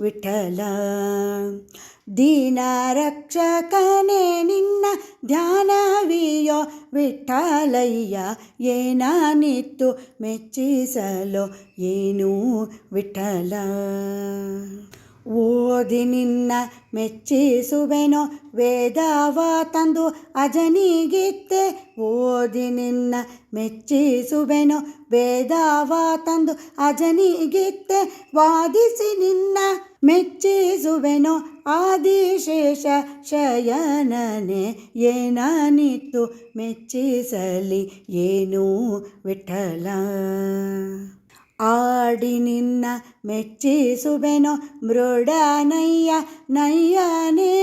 ವಿಠಲ. ದೀನ ರಕ್ಷಕನೇ ನಿನ್ನ ಧ್ಯಾನವಿಯೋ ವಿಠಲಯ್ಯ, ಏನಾನಿತ್ತು ಮೆಚ್ಚಿಸಲು ಏನು ವಿಠಲ. ಓದಿ ನಿನ್ನ ಮೆಚ್ಚಿಸುವೆನೋ ವೇದವ ತಂದು ಅಜನಿಗಿತ್ತೆ, ಓದಿ ನಿನ್ನ ಮೆಚ್ಚಿಸುವೆನೋ ವೇದವ ತಂದು ಅಜನಿಗಿತ್ತೆ, ವಾದಿಸಿ ನಿನ್ನ ಮೆಚ್ಚಿಸುವೆನೋ ಆದಿಶೇಷ ಶಯನನೆ, ಏನಾನಿತ್ತು ಮೆಚ್ಚಿಸಲಿ ಏನು ವಿಠಲ. ಆಡಿ ನಿನ್ನ ಮೆಚ್ಚಿಸುವೆನೋ ಮೃಡನಯ್ಯ ನಯ್ಯನೇ,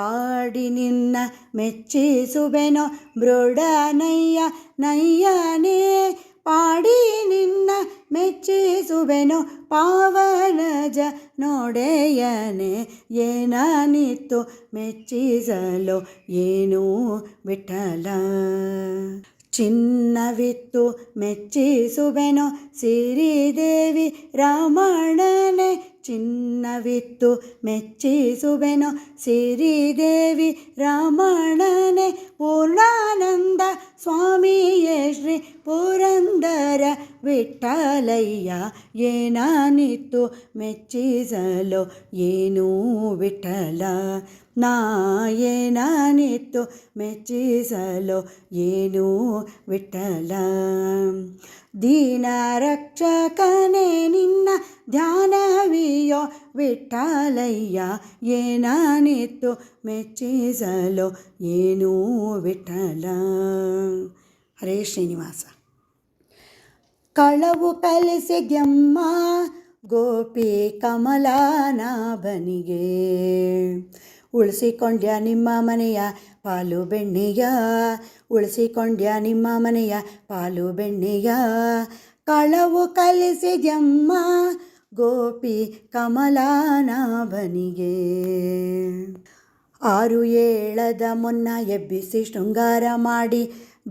ಆಡಿ ನಿನ್ನ ಮೆಚ್ಚಿಸುವೆನೋ ಮೃಡನಯ್ಯ ನಯ್ಯನೇ, ಪಾಡಿ ನಿನ್ನ ಮೆಚ್ಚಿಸುವೆನೋ ಪಾವನಜ ನೋಡೆಯನೆ, ಏನಾನಿತ್ತು ಮೆಚ್ಚಿಸಲು ಏನು ವಿಠಲ. ಚಿನ್ನವಿತ್ತು ಮೆಚ್ಚಿಸುವೆನೋ ಸಿರಿದೇವಿ ರಮಣನೆ, ಚಿನ್ನವಿತ್ತು ಮೆಚ್ಚಿಸುವೆನೋ ಸಿರಿದೇವಿ ರಮಣನೆ, ಪೂರ್ಣಾನಂದ ಸ್ವಾಮಿಯೇ ಶ್ರೀ ಪುರಂದರ ವಿಠಲಯ್ಯ, ಏನಾನಿತ್ತು ಮೆಚ್ಚಿಸಲು ಏನು ವಿಠಲ. ಏನಾನಿತ್ತು ಮೆಚ್ಚಿಸಲು ಏನು ವಿಠಲ. ದೀನ ರಕ್ಷಕನೇ ನಿನ್ನ ಧ್ಯಾನವಿಯೋ ವಿಠಲಯ್ಯ, ಏನಾನಿತ್ತು ಮೆಚ್ಚಿಸಲು ಏನು ವಿಠಲ. ಹರೇ ಶ್ರೀನಿವಾಸ. ಕಳವು ಕಲಿಸಿದ್ಯಮ್ಮ ಗೋಪಿ ಕಮಲಾನಾಭನಿಗೆ, ಉಳಿಸಿಕೊಂಡ್ಯ ನಿಮ್ಮ ಮನೆಯ ಪಾಲು ಬೆಣ್ಣೆಯ, ಉಳಿಸಿಕೊಂಡ್ಯ ನಿಮ್ಮ ಮನೆಯ ಪಾಲು ಬೆಣ್ಣೆಯ. ಕಳವು ಕಲಿಸಿದ್ಯಮ್ಮ ಗೋಪಿ ಕಮಲಾನಾಭನಿಗೆ, 6 ಏಳದ ಮುನ್ನ ಎಬ್ಬಿಸಿ ಶೃಂಗಾರ ಮಾಡಿ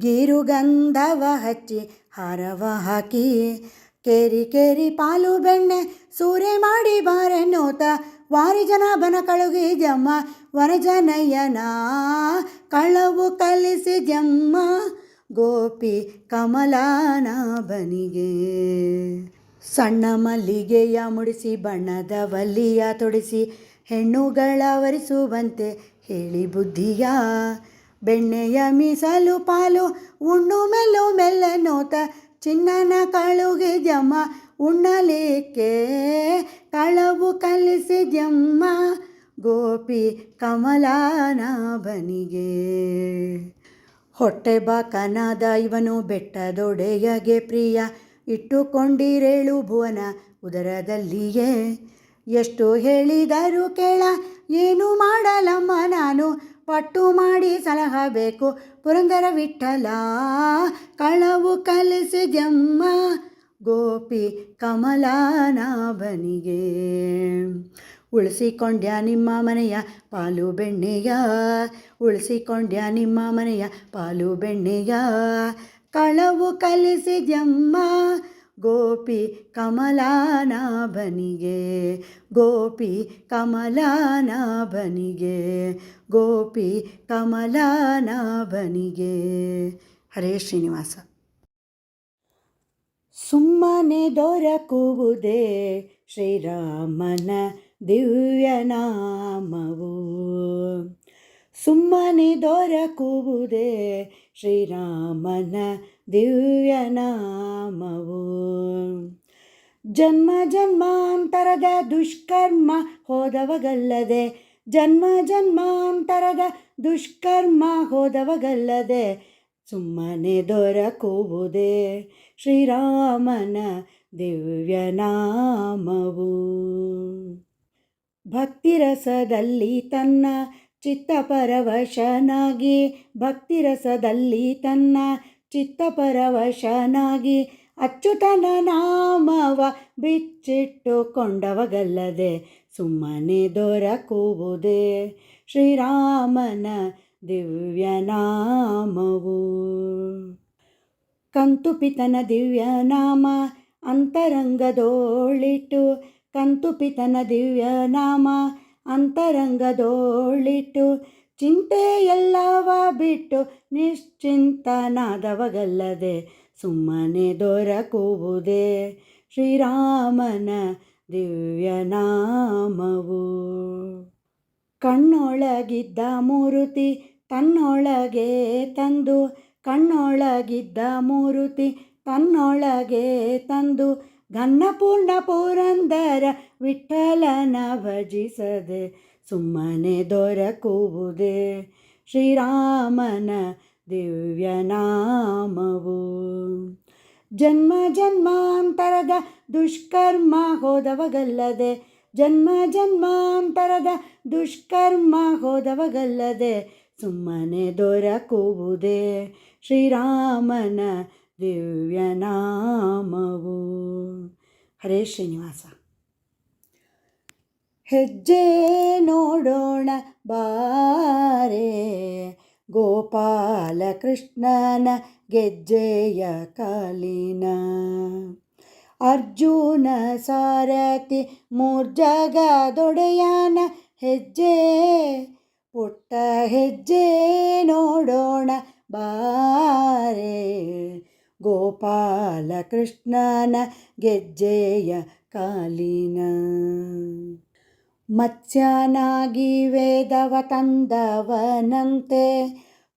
ಗೀರುಗಂಧವ ಹಚ್ಚಿ ಹಾರವ ಹಾಕಿ, ಕೇರಿ ಕೇರಿ ಪಾಲು ಬೆಣ್ಣೆ ಸೂರೆ ಮಾಡಿ ಬಾರೆನ್ನೋತ, ವಾರಿಜನಾಭನ ಕಳುಗಿದ್ಯಮ್ಮ ವರಜನಯ್ಯನ, ಕಳವು ಕಲಿಸಿದ್ಯಮ್ಮ ಗೋಪಿ ಕಮಲಾನಾಭನಿಗೆ. ಸಣ್ಣ ಮಲ್ಲಿಗೆಯ ಮುಡಿಸಿ ಬಣ್ಣದ ವಲ್ಲಿಯ ತೊಡಿಸಿ, ಹೆಣ್ಣುಗಳ ವರಿಸುವಂತೆ ಹೇಳಿ ಬುದ್ಧಿಯ, ಬೆಣ್ಣೆಯ ಮೀಸಲು ಪಾಲು ಉಣ್ಣು ಮೆಲ್ಲು ಮೆಲ್ಲನೋತ, ಚಿನ್ನನ ಕಳುಗಿದ್ಯಮ್ಮ ಉಣ್ಣಲಿಕ್ಕೆ, ಕಳವು ಕಲಿಸಿದ್ಯಮ್ಮ ಗೋಪಿ ಕಮಲಾನಾಭನಿಗೆ. ಹೊಟ್ಟೆ ಬಾಕನಾದ ಇವನು ಬೆಟ್ಟದೊಡೆಯಗೆ ಪ್ರಿಯ, ಇಟ್ಟುಕೊಂಡಿರೇಳು ಭುವನ ಉದರದಲ್ಲಿಯೇ, ಎಷ್ಟು ಹೇಳಿದರೂ ಕೇಳ ಏನು ಮಾಡಲಮ್ಮ ನಾನು, ಪಟ್ಟು ಮಾಡಿ ಸಲಹಬೇಕು ಪುರಂದರ ವಿಠಲ. ಕಳವು ಕಲಿಸಿದ್ಯಮ್ಮ ಗೋಪಿ ಕಮಲಾನಾಭನಿಗೆ, ಉಳಿಸಿಕೊಂಡ್ಯ ನಿಮ್ಮ ಮನೆಯ ಪಾಲು ಬೆಣ್ಣೆಯ, ಉಳಿಸಿಕೊಂಡ್ಯ ನಿಮ್ಮ ಮನೆಯ ಪಾಲು ಬೆಣ್ಣೆಯ. ಕಳವು ಕಲಿಸಿದ್ಯಮ್ಮ ಗೋಪಿ ಕಮಲಾನಾಭನಿಗೆ, ಗೋಪಿ ಕಮಲಾನಾಭನಿಗೆ, ಗೋಪಿ ಕಮಲಾನಾಭನಿಗೆ. ಹರೇ ಶ್ರೀನಿವಾಸ. ಸುಮ್ಮನೆ ದೊರಕುವುದೇ ಶ್ರೀರಾಮನ ದಿವ್ಯನಾಮವು, ಸುಮ್ಮನೆ ದೊರಕುವುದೇ ಶ್ರೀರಾಮನ ದಿವ್ಯನಾಮವು. ಜನ್ಮ ಜನ್ಮಾಂತರದ ದುಷ್ಕರ್ಮ ಹೋದವಗಲ್ಲದೆ, ಜನ್ಮ ಜನ್ಮಾಂತರದ ದುಷ್ಕರ್ಮ ಹೋದವಗಲ್ಲದೆ, ಸುಮ್ಮನೆ ದೊರಕುವುದೇ ಶ್ರೀರಾಮನ ದಿವ್ಯನಾಮವು. ಭಕ್ತಿರಸದಲ್ಲಿ ತನ್ನ ಚಿತ್ತಪರವಶನಾಗಿ, ಭಕ್ತಿರಸದಲ್ಲಿ ತನ್ನ ಚಿತ್ತಪರವಶನಾಗಿ, ಅಚ್ಯುತನ ನಾಮವ ಬಿಚ್ಚಿಟ್ಟುಕೊಂಡವಗಲ್ಲದೆ, ಸುಮ್ಮನೆ ದೊರಕುವುದೇ ಶ್ರೀರಾಮನ ದಿವ್ಯನಾಮವು. ಕಂತುಪಿತನ ದಿವ್ಯ ನಾಮ ಅಂತರಂಗದೋಳಿಟ್ಟು, ಕಂತುಪಿತನ ದಿವ್ಯ ನಾಮ ಅಂತರಂಗದೋಳಿಟ್ಟು, ಚಿಂತೆ ಎಲ್ಲವ ಬಿಟ್ಟು ನಿಶ್ಚಿಂತನಾದವಗಲ್ಲದೆ ಸುಮ್ಮನೆ ದೊರಕುವುದೇ ಶ್ರೀರಾಮನ ದಿವ್ಯನಾಮವು. ಕಣ್ಣೊಳಗಿದ್ದ ಮೂರುತಿ ತನ್ನೊಳಗೆ ತಂದು, ಕಣ್ಣೊಳಗಿದ್ದ ಮೂರುತಿ ತನ್ನೊಳಗೆ ತಂದು, ಘನ್ನಪೂರ್ಣ ಪುರಂದರ ವಿಠ್ಠಲನ ಭಜಿಸದೆ ಸುಮ್ಮನೆ ದೊರಕುವುದೇ ಶ್ರೀರಾಮನ ದಿವ್ಯನಾಮವು. ಜನ್ಮ ಜನ್ಮಾಂತರದ ದುಷ್ಕರ್ಮ ಹೋದವಗಲ್ಲದೆ, ಜನ್ಮ ಜನ್ಮಾಂತರದ ದುಷ್ಕರ್ಮ ಹೋದವಗಲ್ಲದೆ ಸುಮ್ಮನೆ ದೊರಕುವುದೇ ಶ್ರೀರಾಮನ ದಿವ್ಯನಾಮವು. ಹರೇ ಶ್ರೀನಿವಾಸ. ಹೆಜ್ಜೆ ನೋಡೋಣ ಬಾರೆ ಗೋಪಾಲ ಕೃಷ್ಣನ ಗೆಜ್ಜೆಯ ಕಾಲಿನ, ಅರ್ಜುನ ಸಾರಥಿ ಮೂರ್ಜಗದೊಡೆಯನ ಹೆಜ್ಜೆ, ಪುಟ್ಟ ಹೆಜ್ಜೆ ನೋಡೋಣ ಬಾರೆ ಗೋಪಾಲ ಕೃಷ್ಣನ ಗೆಜ್ಜೆಯ ಕಾಲಿನ. ಮತ್ಸ್ಯನಾಗಿ ವೇದವ ತಂದವನಂತೆ,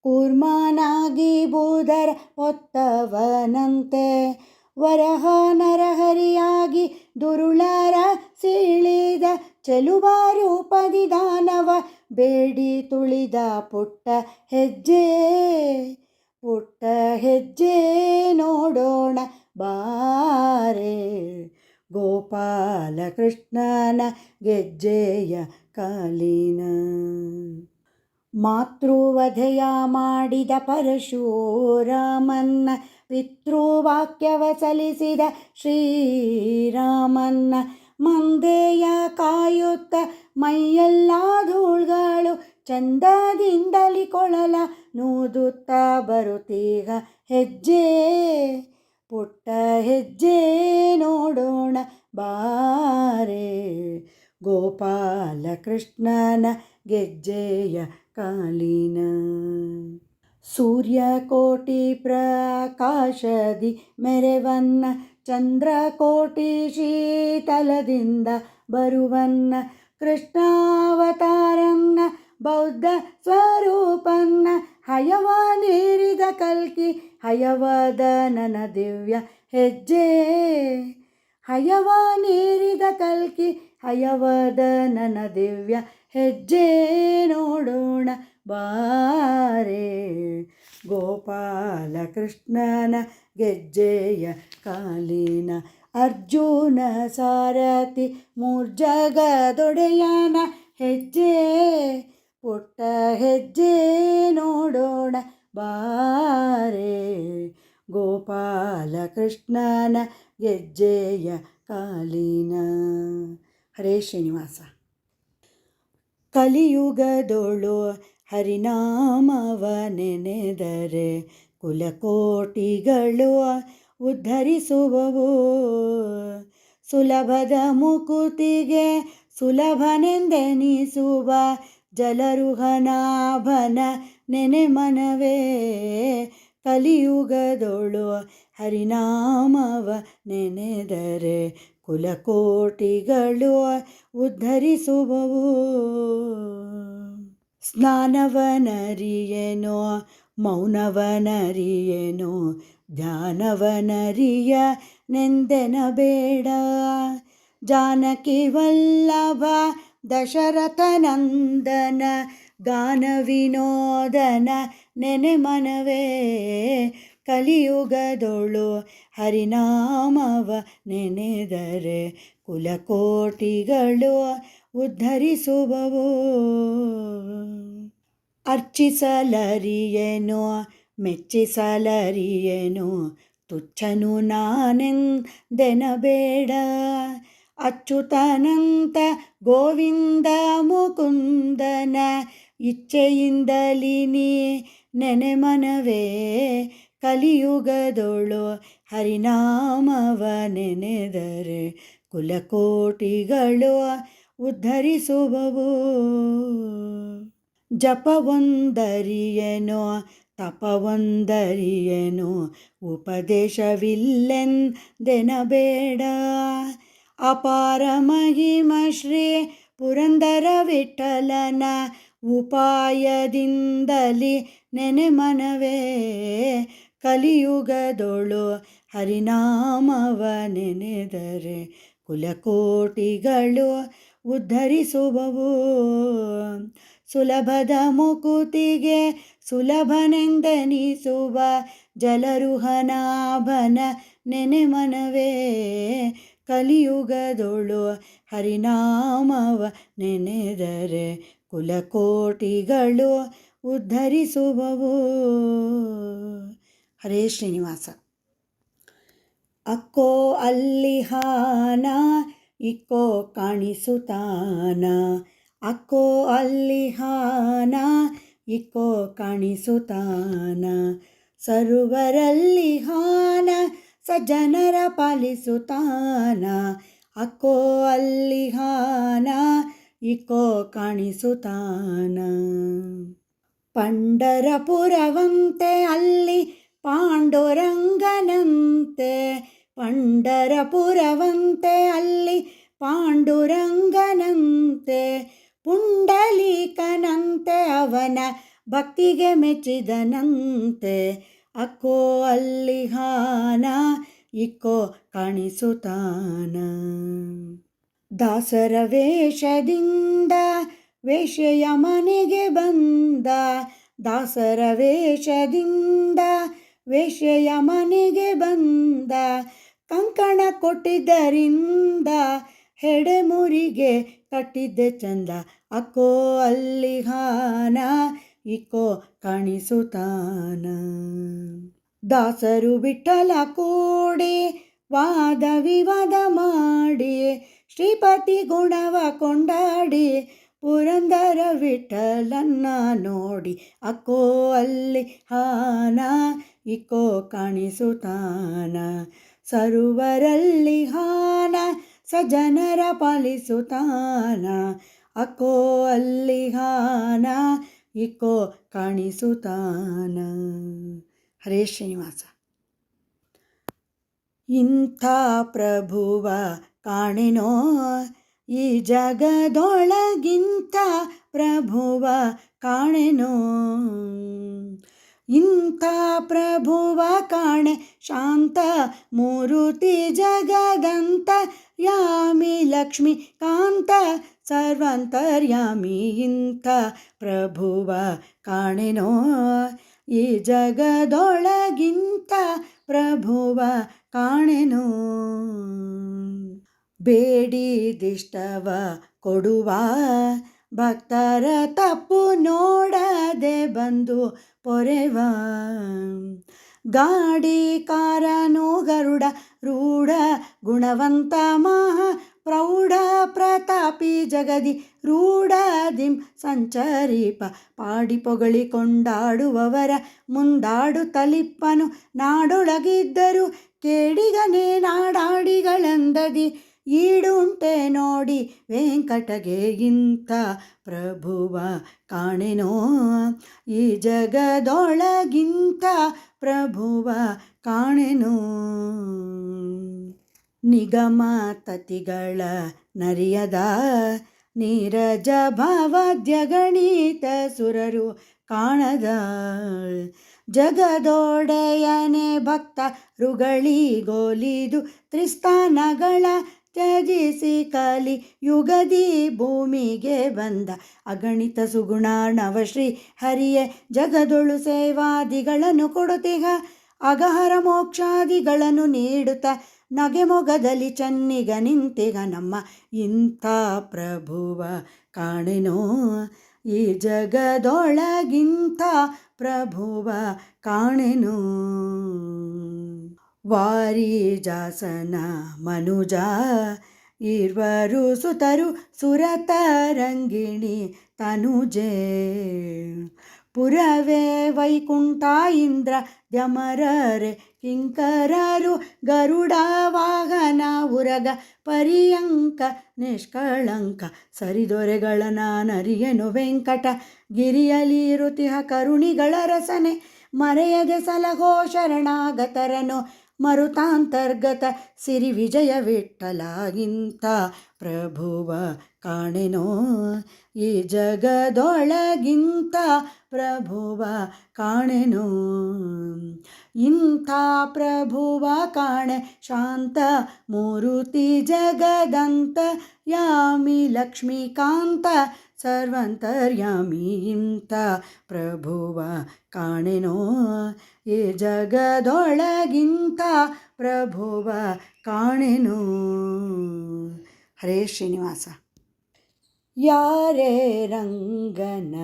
ಕೂರ್ಮನಾಗಿ ಬೂದರ ಹೊತ್ತವನಂತೆ, ವರಹ ನರಹರಿಯಾಗಿ ದುರುಳರ ಸೀಳಿದ ಚೆಲುವ ರೂಪದಿ ದಾನವ ಬೇಡಿ ತುಳಿದ ಪುಟ್ಟ ಹೆಜ್ಜೆ, ಪುಟ್ಟ ಹೆಜ್ಜೆ ನೋಡೋಣ ಬಾರೆ ಗೋಪಾಲ ಕೃಷ್ಣನ ಗೆಜ್ಜೆಯ ಕಾಲಿನ. ಮಾತೃವಧೆಯ ಮಾಡಿದ ಪರಶುರಾಮನ್ನ, ಪಿತೃವಾಕ್ಯವ ಸಲ್ಲಿಸಿದ ಶ್ರೀರಾಮನ್ನ, ಮಂದೆಯ ಕಾಯುತ್ತ ಮೈಯೆಲ್ಲ ಧೂಳ್ಗಳು ಚಂದದಿಂದಲಿ ಕೊಳಲ ನೂದುತ್ತ ಬರುತ್ತೀಗ ಹೆಜ್ಜೆ, ಪುಟ್ಟ ಹೆಜ್ಜೆ ನೋಡೋಣ ಬಾರೆ ಗೋಪಾಲ ಕೃಷ್ಣನ ಗೆಜ್ಜೆಯ ಕಾಲಿನ. ಸೂರ್ಯಕೋಟಿ ಪ್ರಕಾಶದಿ ಮೆರೆವನ್ನ, ಚಂದ್ರಕೋಟಿ ಶೀತಲದಿಂದ ಬರುವನ್ನ, ಕೃಷ್ಣಾವತಾರನ್ನ ಬೌದ್ಧ ಸ್ವರೂಪನ್ನ, ಹಯವ ನೀರಿದ ಕಲ್ಕಿ ಹಯವದನನ ದಿವ್ಯ ಹೆಜ್ಜೆ, ಹಯವ ನೀರಿದ ಕಲ್ಕಿ ಹಯವದನನ ದಿವ್ಯ ಹೆಜ್ಜೆ ನೋಡೋಣ ಬಾರೆ ಗೋಪಾಲ ಕೃಷ್ಣನ ಗೆಜ್ಜೆಯ ಕಾಲಿನ. ಅರ್ಜುನ ಸಾರಥಿ ಮೂರ್ಜಗದೊಡೆಯನ ಹೆಜ್ಜೆ, ಪುಟ್ಟ ಹೆಜ್ಜೆ ನೋಡೋಣ ಬಾರೆ ಗೋಪಾಲ ಕೃಷ್ಣನ ಗೆಜ್ಜೆಯ ಕಾಲಿನ. ಹರೇ ಶ್ರೀನಿವಾಸ. ಕಲಿಯುಗದೊಳು ಹರಿನಾಮವ ನೆನೆದರೆ ಕುಲಕೋಟಿಗಳು ಉದ್ಧರಿಸುವವು, ಸುಲಭದ ಮುಕುತಿಗೆ ಸುಲಭನೆಂದೆನಿಸುವ ಜಲರುಹನಾಭನ ನೆನೆ ಮನವೇ. ಕಲಿಯುಗದೊಳು ಹರಿನಾಮವ ನೆನೆದರೆ ಕುಲಕೋಟಿಗಳು ಉದ್ಧರಿಸುವವು, ಸ್ನಾನವನರಿಯೇನೋ ಮೌನವನರಿಯೇನೋ ಧ್ಯಾನವನರಿಯ ನೆಂದೆನಬೇಡ, ಜಾನಕಿ ವಲ್ಲಭ ದಶರಥನಂದನ ಗಾನ ವಿನೋದನ ನೆನೆ ಮನವೇ. ಕಲಿಯುಗದೊಳು ಹರಿನಾಮವ ನೆನೆದರೆ ಕುಲಕೋಟಿಗಳು ಉದ್ಧರಿಸುವವು, ಅರ್ಚಿಸಲರಿಯೇನೋ ಮೆಚ್ಚಿಸಲರಿಯೇನೋ ತುಚ್ಛನು ನಾನೆಂದೆನಬೇಡ, ಅಚ್ಯುತಾನಂತ ಗೋವಿಂದ ಮುಕುಂದನ ಇಚ್ಛೆಯಿಂದಲಿ ನೀ ನೆನೆ ಮನವೇ. ಕಲಿಯುಗದೊಳು ಹರಿನಾಮವ ನೆನೆದರೆ ಕುಲಕೋಟಿಗಳು ಉದ್ಧರಿಸುವವು. ಜಪವೊಂದರಿಯೇನೋ ತಪವೊಂದರಿಯೇನೋ ಉಪದೇಶವಿಲ್ಲೆಂದೆನಬೇಡ. ಅಪಾರ ಮಹಿಮ ಶ್ರೀ ಪುರಂದರ ವಿಠಲನ ಉಪಾಯದಿಂದಲಿ ನೆನೆ ಮನವೇ. ಕಲಿಯುಗದೊಳು ಹರಿನಾಮವ ನೆನೆದರೆ ಕುಲಕೋಟಿಗಳು ಉದ್ಧರಿಸುವವು. ಸುಲಭದ ಮುಕುತಿಗೆ ಸುಲಭನೆಂದೆನಿಸುವ ಜಲರುಹನಾಭನ ನೆನೆ ಮನವೇ. ಕಲಿಯುಗದೊಳು ಹರಿನಾಮವ ನೆನೆದರೆ ಕುಲಕೋಟಿಗಳು ಉದ್ಧರಿಸುವವು. ಹರೇ ಶ್ರೀನಿವಾಸ. ಅಕ್ಕೋ ಅಲ್ಲಿಹಾನ ಇಕ್ಕೋ ಕಾಣಿಸುತ್ತಾನ. ಅಕ್ಕೋ ಅಲ್ಲಿಹಾನ ಇಕ್ಕೋ ಕಾಣಿಸುತ್ತಾನ. ಸರ್ವರಲ್ಲಿಹಾನ ಸಜ್ಜನರ ಪಾಲಿಸುತ್ತಾನ. ಅಕ್ಕೋ ಅಲ್ಲಿಹಾನ ಇಕ್ಕೋ ಕಾಣಿಸುತ್ತಾನ. ಪಂಡರಪುರವಂತೆ ಅಲ್ಲಿ ಪಾಂಡುರಂಗನಂತೆ. ಪಂಡರಪುರವಂತೆ ಅಲ್ಲಿ ಪಾಂಡುರಂಗನಂತೆ. ಪುಂಡಲೀಕನಂತೆ ಅವನ ಭಕ್ತಿಗೆ ಮೆಚ್ಚಿದನಂತೆ. ಅಕ್ಕೋ ಅಲ್ಲಿಹಾನ ಇಕ್ಕೋ ಕಾಣಿಸುತ್ತಾನ. ದಾಸರ ವೇಷದಿಂದ ವೇಶ್ಯೆಯ ಮನೆಗೆ ಬಂದ. ದಾಸರ ವೇಷದಿಂದ ವೇಶ್ಯೆಯ ಮನೆಗೆ ಬಂದ. ಕಂಕಣ ಕೊಟ್ಟಿದ್ದರಿಂದ ಹೆಡೆಮುರಿಗೆ ಕಟ್ಟಿದ್ದೆ ಚಂದ. ಅಕ್ಕೋ ಅಲ್ಲಿಹಾನ ಇಕ್ಕೋ ಕಾಣಿಸುತ್ತಾನ. ದಾಸರು ವಿಠಲ ಕೂಡಿ ವಾದ ವಿವಾದ ಮಾಡಿ ಶ್ರೀಪತಿ ಗುಣವ ಕೊಂಡಾಡಿ ಪುರಂದರ ವಿಠಲನ್ನ ನೋಡಿ. ಅಕ್ಕೋ ಅಲ್ಲಿಹಾನ ಇಕ್ಕೋ ಕಾಣಿಸುತ್ತಾನ. ಸರ್ವರಲ್ಲಿಹಾನ ಸಜ್ಜನರ ಪಾಲಿಸುತ್ತಾನ. ಅಕ್ಕೋ ಅಲ್ಲಿಹಾನ ಇಕ್ಕೋ ಕಾಣಿಸುತ್ತಾನ. ಹರೇ ಶ್ರೀನಿವಾಸ. ಇಂಥ ಪ್ರಭುವ ಕಾಣೆನೋ ಈ ಜಗದೊಳಗಿಂತ ಪ್ರಭುವ ಕಾಣೆನೋ. ಇಂಥ ಪ್ರಭುವ ಕಾಣೆ ಶಾಂತ ಮೂರುತಿ ಜಗದಂತ ಯಾಮಿ ಲಕ್ಷ್ಮೀ ಕಾಂತ ಸರ್ವಂತರ್ಯಾಮಿ. ಇಂಥ ಪ್ರಭುವ ಕಾಣೆನೋ ಈ ಜಗದೊಳಗಿಂತ ಪ್ರಭುವ ಕಾಣೆನೋ. ಬೇಡಿದಿಷ್ಟವ ಕೊಡುವ ಭಕ್ತರ ತಪ್ಪು ನೋಡದೆ ಬಂದು ಪೊರೆವ. ಗಾಡಿಕಾರನು ಗರುಡ ರೂಢ ಗುಣವಂತ ಮಹಾ ಪ್ರೌಢ ಪ್ರತಾಪಿ ಜಗದಿ ರೂಢದಿಂ ಸಂಚರೀಪ. ಪಾಡಿ ಪೊಗಳಿ ಕೊಂಡಾಡುವವರ ಮುಂದಾಡು ತಲಿಪ್ಪನು ನಾಡೊಳಗಿದ್ದರು ಕೇಡಿಗನೇ ನಾಡಾಡಿಗಳಂದದಿ ಈಡುಂಟೆ ನೋಡಿ ವೆಂಕಟಗೆ. ಇಂಥ ಪ್ರಭುವ ಕಾಣೆನೋ ಈ ಜಗದೊಳಗಿಂತ ಪ್ರಭುವ ಕಾಣೆನೋ. ನಿಗಮ ತತಿಗಳ ನರಿಯದ ನೀರಜ ಭಾವದ್ಯಗಣಿತ ಸುರರು ಕಾಣದ. ಜಗದೊಡೆಯನೆ ಭಕ್ತ ರುಗಳಿಗೋಲಿದು ತ್ರಿಸ್ಥಾನಗಳ ತ್ಯಜಿಸಿ ಕಲಿ ಯುಗದಿ ಭೂಮಿಗೆ ಬಂದ. ಅಗಣಿತ ಸುಗುಣಾರ್ಣವ ಶ್ರೀ ಹರಿಯೇ ಜಗದೊಳು ಸೇವಾದಿಗಳನ್ನು ಕೊಡುತ್ತಿಗ. ಅಗಹರ ಮೋಕ್ಷಾದಿಗಳನ್ನು ನೀಡುತ್ತ ನಗೆಮೊಗದಲ್ಲಿ ಚನ್ನಿಗ ನಿಂತಿಗ ನಮ್ಮ. ಇಂಥ ಪ್ರಭುವ ಕಾಣೆನೋ ಈ ಜಗದೊಳಗಿಂತ ಪ್ರಭುವ ಕಾಣೆನೋ. ವಾರಿಜಾಸನ ಮನುಜ ಇರ್ವರು ಸುತರು ಸುರತರಂಗಿಣಿ ತನುಜೆ. ಪುರವೇ ವೈಕುಂಠ ಇಂದ್ರ ದ್ಯಮರರೆ ಕಿಂಕರರು ಗರುಡ ವಾಹನ ಉರಗ ಪರ್ಯಂಕ ನಿಷ್ಕಳಂಕ ಸರಿದೊರೆಗಳ ನಾನರಿಯನು ವೆಂಕಟ ಗಿರಿಯಲಿರುತಿಹ ಕರುಣಿಗಳ ರಸನೆ ಮರೆಯದೆ ಸಲಹೋ ಶರಣಾಗತರನು ಮರುತಾಂತರ್ಗತ ಸಿರಿ ವಿಜಯ ವಿಠ್ಠಲಾಗಿಂತ ಪ್ರಭುವ ಕಾಣೆನೋ ಈ ಜಗದೊಳಗಿಂತ ಪ್ರಭುವ ಕಾಣೆನೋ ಇಂಥ ಪ್ರಭುವ ಕಾಣೆ ಶಾಂತ ಮೂರುತಿ ಜಗದಂತ ಯಾಮಿ ಲಕ್ಷ್ಮೀಕಾಂತ ಸರ್ವಂತರ್ಯಾಮಿ ಇಂಥ ಪ್ರಭುವ ಕಾಣೆನೋ ಈ ಜಗದೊಳಗಿಂತ ಪ್ರಭುವ ಕಾಣೆನೋ. ಹರೇ ಶ್ರೀನಿವಾಸ. ಯಾರೇ ರಂಗನ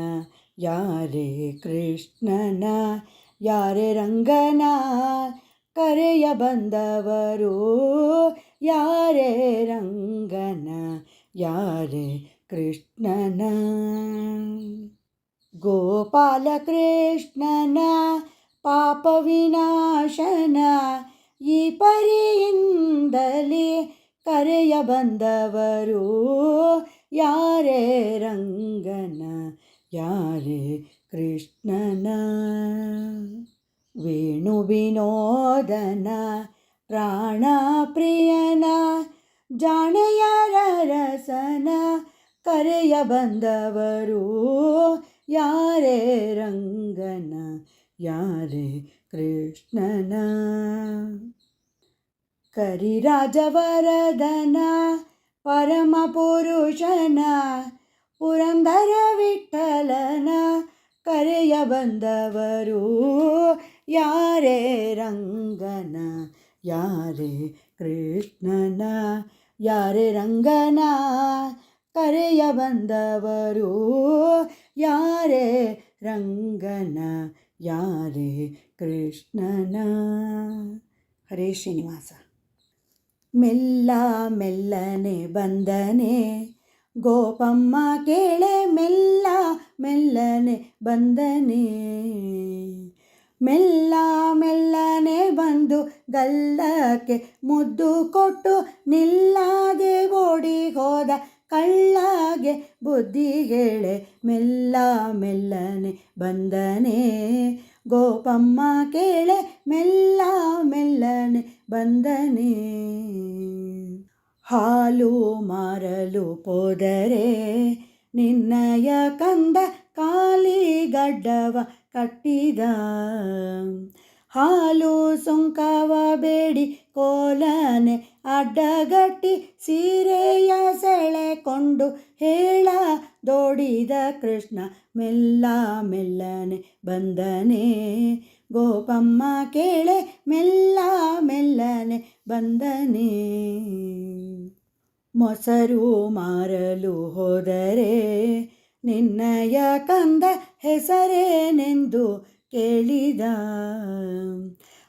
ಯಾರೇ ಕೃಷ್ಣನ ಯಾರೇ ರಂಗನ ಕರೆಯ ಬಂದವರು ಯಾರೇ ರಂಗನ ಯಾರೇ ಕೃಷ್ಣನ ಗೋಪಾಲ ಕೃಷ್ಣನ ಪಾಪ ವಿನಾಶನ ಈ ಪರಿಯಿಂದಲೇ ಕರೆಯ ಬಂದವರು ಯಾರೇ ರಂಗನ ಯಾರೇ ಕೃಷ್ಣನ ವೇಣು ವಿನೋದನ ಪ್ರಾಣ ಪ್ರಿಯನ ಜಾಣೆಯರ ರಸನ ಕರೆಯ ಬಂದವರು ಯಾರೇ ರಂಗನ ಯಾರೇ ಕೃಷ್ಣನ ಕರಿರಾಜವರದನ ಪರಮ ಪುರುಷನ ಪುರಂದರ ವಿಠ್ಠಲನ ಕರೆಯ ಬಂದವರು ಯಾರೇ ರಂಗನ ಯಾರೇ ಕೃಷ್ಣನ ಯಾರೇ ರಂಗನ ಕರೆಯ ಬಂದವರು ಯಾರೇ ರಂಗನ ಯಾರೇ ಕೃಷ್ಣನ. ಹರೇ ಶ್ರೀನಿವಾಸ. ಮೆಲ್ಲ ಮೆಲ್ಲನೆ ಬಂದನೆ ಗೋಪಮ್ಮ ಕೇಳೆ ಮೆಲ್ಲ ಮೆಲ್ಲನೆ ಬಂದನೆ ಮೆಲ್ಲ ಮೆಲ್ಲನೆ ಬಂದು ಗಲ್ಲಕ್ಕೆ ಮುದ್ದು ಕೊಟ್ಟು ನಿಲ್ಲದೆ ಓಡಿ ಹೋದ ಕಳ್ಳಗೆ ಬುದ್ಧಿ ಹೇಳೆ ಮೆಲ್ಲ ಮೆಲ್ಲನೆ ಬಂದನೆ ಗೋಪಮ್ಮ ಕೇಳೆ ಮೆಲ್ಲ ಮೆಲ್ಲನೆ ಬಂದನೆ ಹಾಲು ಮಾರಲು ಹೋದರೆ ನಿನ್ನಯ ಕಂದ ಕಾಲಿಗಡ್ಡವ ಕಟ್ಟಿದ ಹಾಲು ಸುಂಕವ ಬೇಡಿ ಕೋಲನೆ ಅಡ್ಡಗಟ್ಟಿ ಸೀರೆಯ ಸೆಳೆಕೊಂಡು ಹೇಳ ದೋಡಿದ ಕೃಷ್ಣ ಮೆಲ್ಲ ಮೆಲ್ಲನೆ ಬಂದನೆ ಗೋಪಮ್ಮ ಕೇಳೆ ಮೆಲ್ಲ ಮೆಲ್ಲನೆ ಬಂದನೆ ಮೊಸರು ಮಾರಲು ಹೋದರೆ ನಿನ್ನಯ ಕಂದ ಹೆಸರೇನೆಂದು ಕೇಳಿದ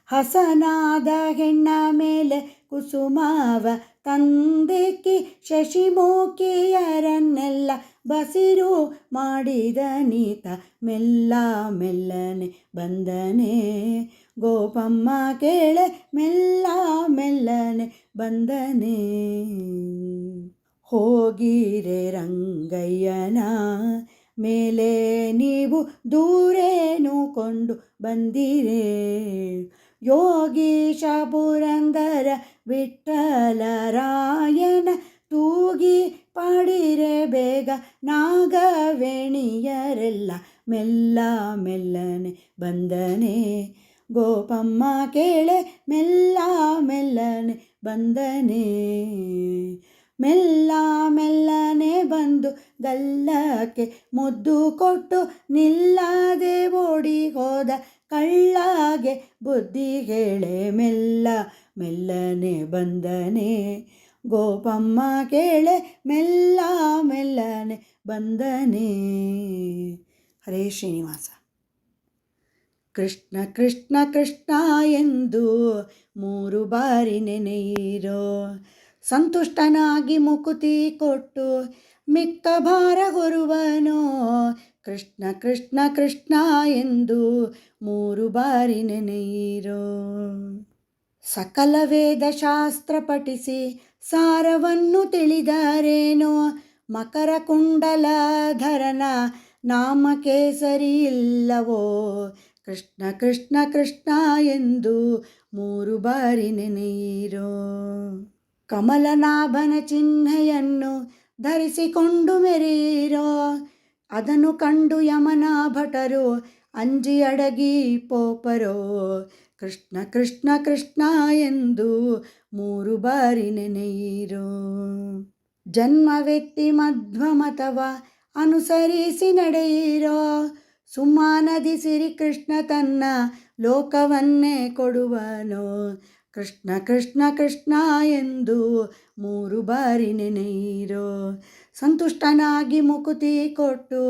ಹಸನಾದ ಹೆಣ್ಣ ಮೇಲೆ ಕುಸುಮಾವ ತಂದೆಕ್ಕಿ ಶಶಿಮುಖಿಯರನ್ನೆಲ್ಲ ಬಸಿರು ಮಾಡಿದ ನೀತ ಮೆಲ್ಲ ಮೆಲ್ಲನೆ ಬಂದನೆ ಗೋಪಮ್ಮ ಕೇಳೆ ಮೆಲ್ಲ ಮೆಲ್ಲನೆ ಬಂದನೆ ಹೋಗಿರೆ ರಂಗಯ್ಯನ ಮೇಲೆ ನೀವು ದೂರೇನು ಕೊಂಡು ಬಂದಿರೆ ಯೋಗೀಶ ಪುರಂದರ ವಿಠ್ಠಲರಾಯನ ತೂಗಿ ಪಾಡಿರೆ ಬೇಗ ನಾಗವೇಣಿಯರೆಲ್ಲ ಮೆಲ್ಲ ಮೆಲ್ಲನೆ ಬಂದನೆ ಗೋಪಮ್ಮ ಕೇಳೆ ಮೆಲ್ಲ ಮೆಲ್ಲನೆ ಬಂದನೆ ಮೆಲ್ಲ ಮೆಲ್ಲನೆ ಬಂದು ಗಲ್ಲಕ್ಕೆ ಮುದ್ದು ಕೊಟ್ಟು ನಿಲ್ಲದೆ ಓಡಿ ಹೋದ ಕಳ್ಳಗೆ ಬುದ್ಧಿ ಹೇಳೆ ಮೆಲ್ಲ ಮೆಲ್ಲನೆ ಬಂದನೆ ಗೋಪಮ್ಮ ಕೇಳೆ ಮೆಲ್ಲ ಮೆಲ್ಲನೆ ಬಂದನೆ. ಹರೇ ಶ್ರೀನಿವಾಸ. ಕೃಷ್ಣ ಕೃಷ್ಣ ಕೃಷ್ಣ ಎಂದು 3 ಬಾರಿ ನೆನೆಯಿರೋ ಸಂತುಷ್ಟನಾಗಿ ಮುಕುತಿ ಕೊಟ್ಟು ಮಿಕ್ಕ ಭಾರ ಹೊರುವನೋ. ಕೃಷ್ಣ ಕೃಷ್ಣ ಕೃಷ್ಣ ಎಂದು 3 ಬಾರಿ ನೆನೆಯಿರೋ. ಸಕಲ ವೇದ ಶಾಸ್ತ್ರ ಪಠಿಸಿ ಸಾರವನ್ನು ತಿಳಿದರೇನೋ. ಮಕರ ಕುಂಡಲಧರನ ನಾಮ ಕೇಸರಿ ಇಲ್ಲವೋ. ಕೃಷ್ಣ ಕೃಷ್ಣ ಕೃಷ್ಣ ಎಂದು 3 ಬಾರಿ ನೆನೆಯಿರೋ. ಕಮಲನಾಭನ ಚಿಹ್ನೆಯನ್ನು ಧರಿಸಿಕೊಂಡು ಮೆರೆಯಿರೋ. ಅದನ್ನು ಕಂಡು ಯಮನ ಭಟರು ಅಂಜಿ ಅಡಗಿ ಪೋಪರೋ. ಕೃಷ್ಣ ಕೃಷ್ಣ ಕೃಷ್ಣ ಎಂದು 3 ಬಾರಿ ನೆನೆಯಿರೋ. ಜನ್ಮ ವ್ಯಕ್ತಿ ಮಧ್ವಮತವ ಅನುಸರಿಸಿ ನಡೆಯಿರೋ. ಸುಮಾನದಿ ಸಿರಿ ಕೃಷ್ಣ ತನ್ನ ಲೋಕವನ್ನೇ ಕೊಡುವನೋ. ಕೃಷ್ಣ ಕೃಷ್ಣ ಕೃಷ್ಣ ಎಂದು 3 ಬಾರಿ ನೆನೆಯಿರೋ. ಸಂತುಷ್ಟನಾಗಿ ಮುಕುತಿ ಕೊಟ್ಟು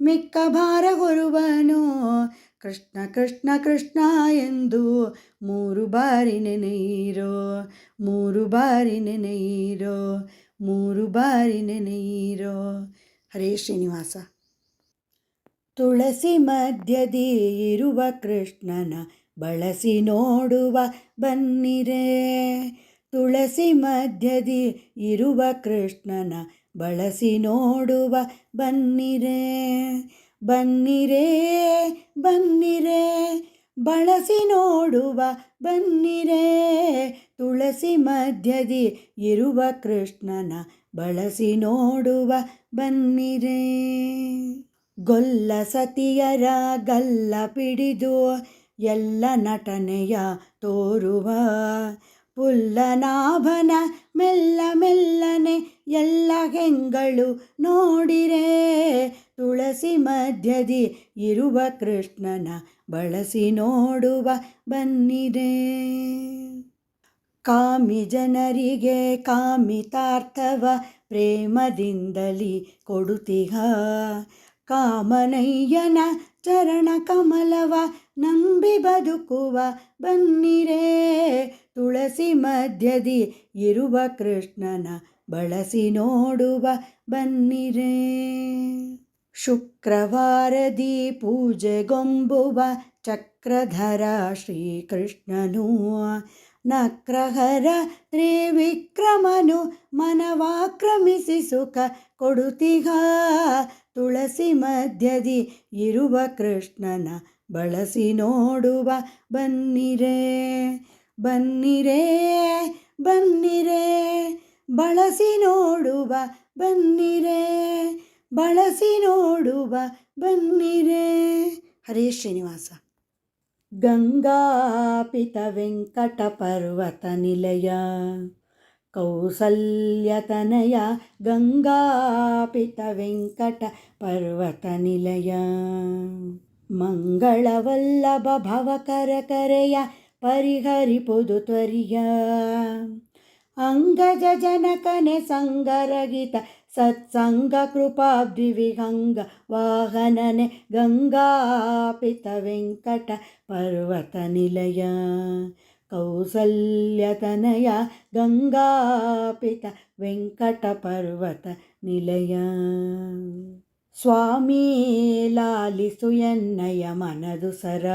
ಮಿಕ್ಕ ಭಾರ ಹೊರುವನೋ. ಕೃಷ್ಣ ಕೃಷ್ಣ ಕೃಷ್ಣ ಎಂದು 3 ಬಾರಿ ನೆನೆಯಿರೋ. 3 ಬಾರಿ ನೆನೆಯಿರೋ. 3 ಬಾರಿ ನೆನೆಯಿರೋ. ಹರೇ ಶ್ರೀನಿವಾಸ. ತುಳಸಿ ಮಧ್ಯದಿ ಇರುವ ಕೃಷ್ಣನ ಬಳಸಿ ನೋಡುವ ಬನ್ನಿರೇ. ತುಳಸಿ ಮಧ್ಯದಿ ಇರುವ ಕೃಷ್ಣನ ಬಳಸಿ ನೋಡುವ ಬನ್ನಿರೇ. ಬನ್ನಿರೇ ಬನ್ನಿರೇ ಬಳಸಿ ನೋಡುವ ಬನ್ನಿರೇ. ತುಳಸಿ ಮಧ್ಯದಿ ಇರುವ ಕೃಷ್ಣನ ಬಳಸಿ ನೋಡುವ ಬನ್ನಿರೇ. ಗೊಲ್ಲ ಸತಿಯರ ಗಲ್ಲ ಪಿಡಿದು ಎಲ್ಲ ನಟನೆಯ ತೋರುವ ಪುಲ್ಲನಾಭನ ಮೆಲ್ಲ ಮೆಲ್ಲನೆ ಎಲ್ಲ ಹೆಂಗಳು ನೋಡಿರೇ. ತುಳಸಿ ಮಧ್ಯದಿ ಇರುವ ಕೃಷ್ಣನ ಬಳಸಿ ನೋಡುವ ಬನ್ನಿರೇ. ಕಾಮಿ ಜನರಿಗೆ ಕಾಮಿತಾರ್ಥವ ಪ್ರೇಮದಿಂದಲಿ ಕೊಡುತ್ತಿಹ. ಕಾಮನಯ್ಯನ ಚರಣ ಕಮಲವ ನಂಬಿ ಬದುಕುವ ಬನ್ನಿರೇ. ತುಳಸಿ ಮಧ್ಯದಿ ಇರುವ ಕೃಷ್ಣನ ಬಳಸಿ ನೋಡುವ ಬನ್ನಿರೇ. ಶುಕ್ರವಾರದಿ ಪೂಜೆಗೊಂಬುವ ಚಕ್ರಧರ ಶ್ರೀಕೃಷ್ಣನು. ನಕ್ರಹರ ತ್ರಿವಿಕ್ರಮನು ಮನವಾಕ್ರಮಿಸಿ ಸುಖ ಕೊಡುತ್ತಿಹ. ತುಳಸಿ ಮಧ್ಯದಿ ಇರುವ ಕೃಷ್ಣನ ಬಳಸಿ ನೋಡುವ ಬನ್ನಿರೇ. ಬನ್ನಿರೇ ಬನ್ನಿರೇ ಬಳಸಿ ನೋಡುವ ಬನ್ನಿರೇ. ಬಳಸಿ ನೋಡುವ ಬನ್ನಿರೇ. ಹರೇ ಶ್ರೀನಿವಾಸ. ಗಂಗಾಪಿತ ವೆಂಕಟ ಪರ್ವತ ನಿಲಯ ಕೌಸಲ್ಯತನಯ. ಗಂಗಾಪಿತ ವೆಂಕಟ ಪರ್ವತ ನಿಲಯ. ಮಂಗಳವಲ್ಲಭ ಭವಕರ ಕರೆಯ ಪರಿಹರಿಪುದು ತ್ವರಿಯ. ಅಂಗಜ ಜನಕನೆ ಸಂಗರಹಿತ ಸತ್ಸಂಗ ಕೃಪಾಬ್ಧಿ ವಿಹಂಗ ವಾಹನನೆ. ಗಂಗಾಪಿತ ವೆಂಕಟ ಪರ್ವತ ನಿಲಯ ಕೌಸಲ್ಯತನಯ. ಗಂಗಾಪಿತ ವೆಂಕಟ ಪರ್ವತ ನಿಲಯ. ಸ್ವಾಮಿ ಲಾಲಿಸು ಎನ್ನಯ ಮನದು ಸರ.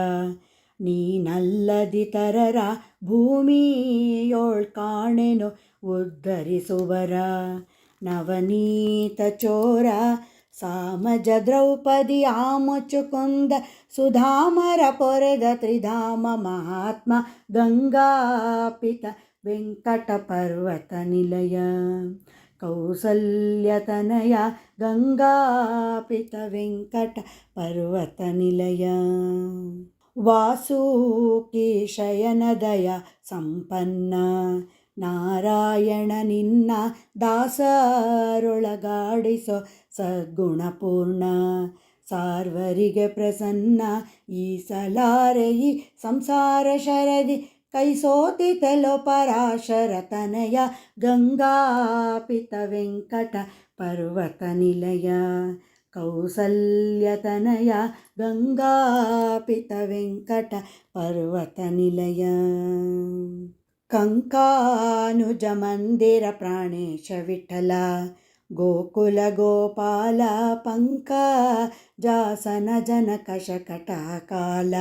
ನೀನಲ್ಲದಿತರರ ಭೂಮಿಯೋಳ್ ಕಾಣೆನು ಉದ್ಧರಿಸುವರ. ನವನೀತ ಚೋರ ಸಾಮಜ ದ್ರೌಪದಿ ಆಮುಚುಕುಂದ ಸುಧಾಮರ ಪೊರೆದ ತ್ರಿಧಾಮ ಮಹಾತ್ಮ. ಗಂಗಾಪಿತ ವೆಂಕಟ ಪರ್ವತ ನಿಲಯ ಕೌಸಲ್ಯತನಯ. ಗಂಗಾಪಿತ ವೆಂಕಟ ಪರ್ವತ ನಿಲಯ. ವಾಸುಕಿ ಶಯನದಯ ಸಂಪನ್ನ ನಾರಾಯಣ ನಿನ್ನ ದಾಸರೊಳಗಾಡಿಸೋ ಸದ್ಗುಣಪೂರ್ಣ. ಸಾರ್ವರಿಗೆ ಪ್ರಸನ್ನ ಈಸಲಾರೆ ಈ ಸಂಸಾರ ಶರದಿ. ಕೈ ಸೋತಿತೆಲೋ ಪರಾಶರ ತನಯ. ಗಂಗಾಪಿತ ವೆಂಕಟ ಪರ್ವತ ನಿಲಯ ಕೌಸಲ್ಯತನಯ. ಗಂಗಾಪಿತ ವೆಂಕಟ ಪರ್ವತ ನಿಲಯ. ಕಂಕಾನುಜ ಮಂದಿರ ಪ್ರಾಣೇಶ ವಿಠಲ. ಗೋಕುಲ ಗೋಪಾಲ ಪಂಕ ಜಾಸನ ಜನಕ ಶಕಟ ಕಾಲ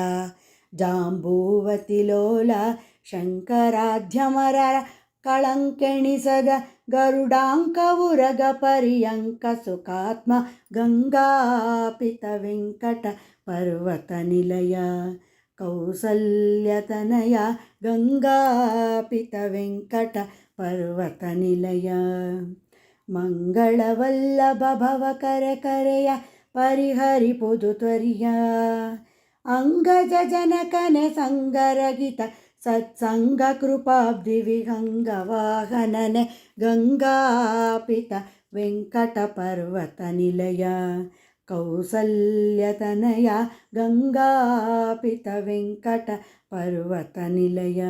ಜಾಂಬೂವತಿ ಲೋಲ ಶಂಕರಾಧ್ಯಮರ ಕಳಂಕೆಣಿಸದ ಗರುಡಾಂಕವುರಗ ಪರ್ಯಂಕ ಸುಖಾತ್ಮ ಗಂಗಾಪಿತ ವೆಂಕಟ ಪರ್ವತ ನಿಲಯ ಕೌಸಲ್ಯತನಯ ಗಂಗಾಪಿತ ವೆಂಕಟ ಪರ್ವತ ನಿಲಯ ಮಂಗಳವಲ್ಲಭ ಭವಕರ ಕರೆಯ ಪರಿಹರಿಪುದು ತ್ವರಿಯ ಅಂಗಜ ಜನಕನೆ ಸಂಗರಗಿತ ಸತ್ಸಂಗ ಕೃಪಾಬ್ಧಿ ವಿಹಂಗ ವಾಹನನೆ ಗಂಗಾಪಿತ ವೆಂಕಟ ಪರ್ವತ ನಿಲಯ ಕೌಸಲ್ಯತನಯ ಗಂಗಾಪಿತ ವೆಂಕಟ ಪರ್ವತ ನಿಲಯ.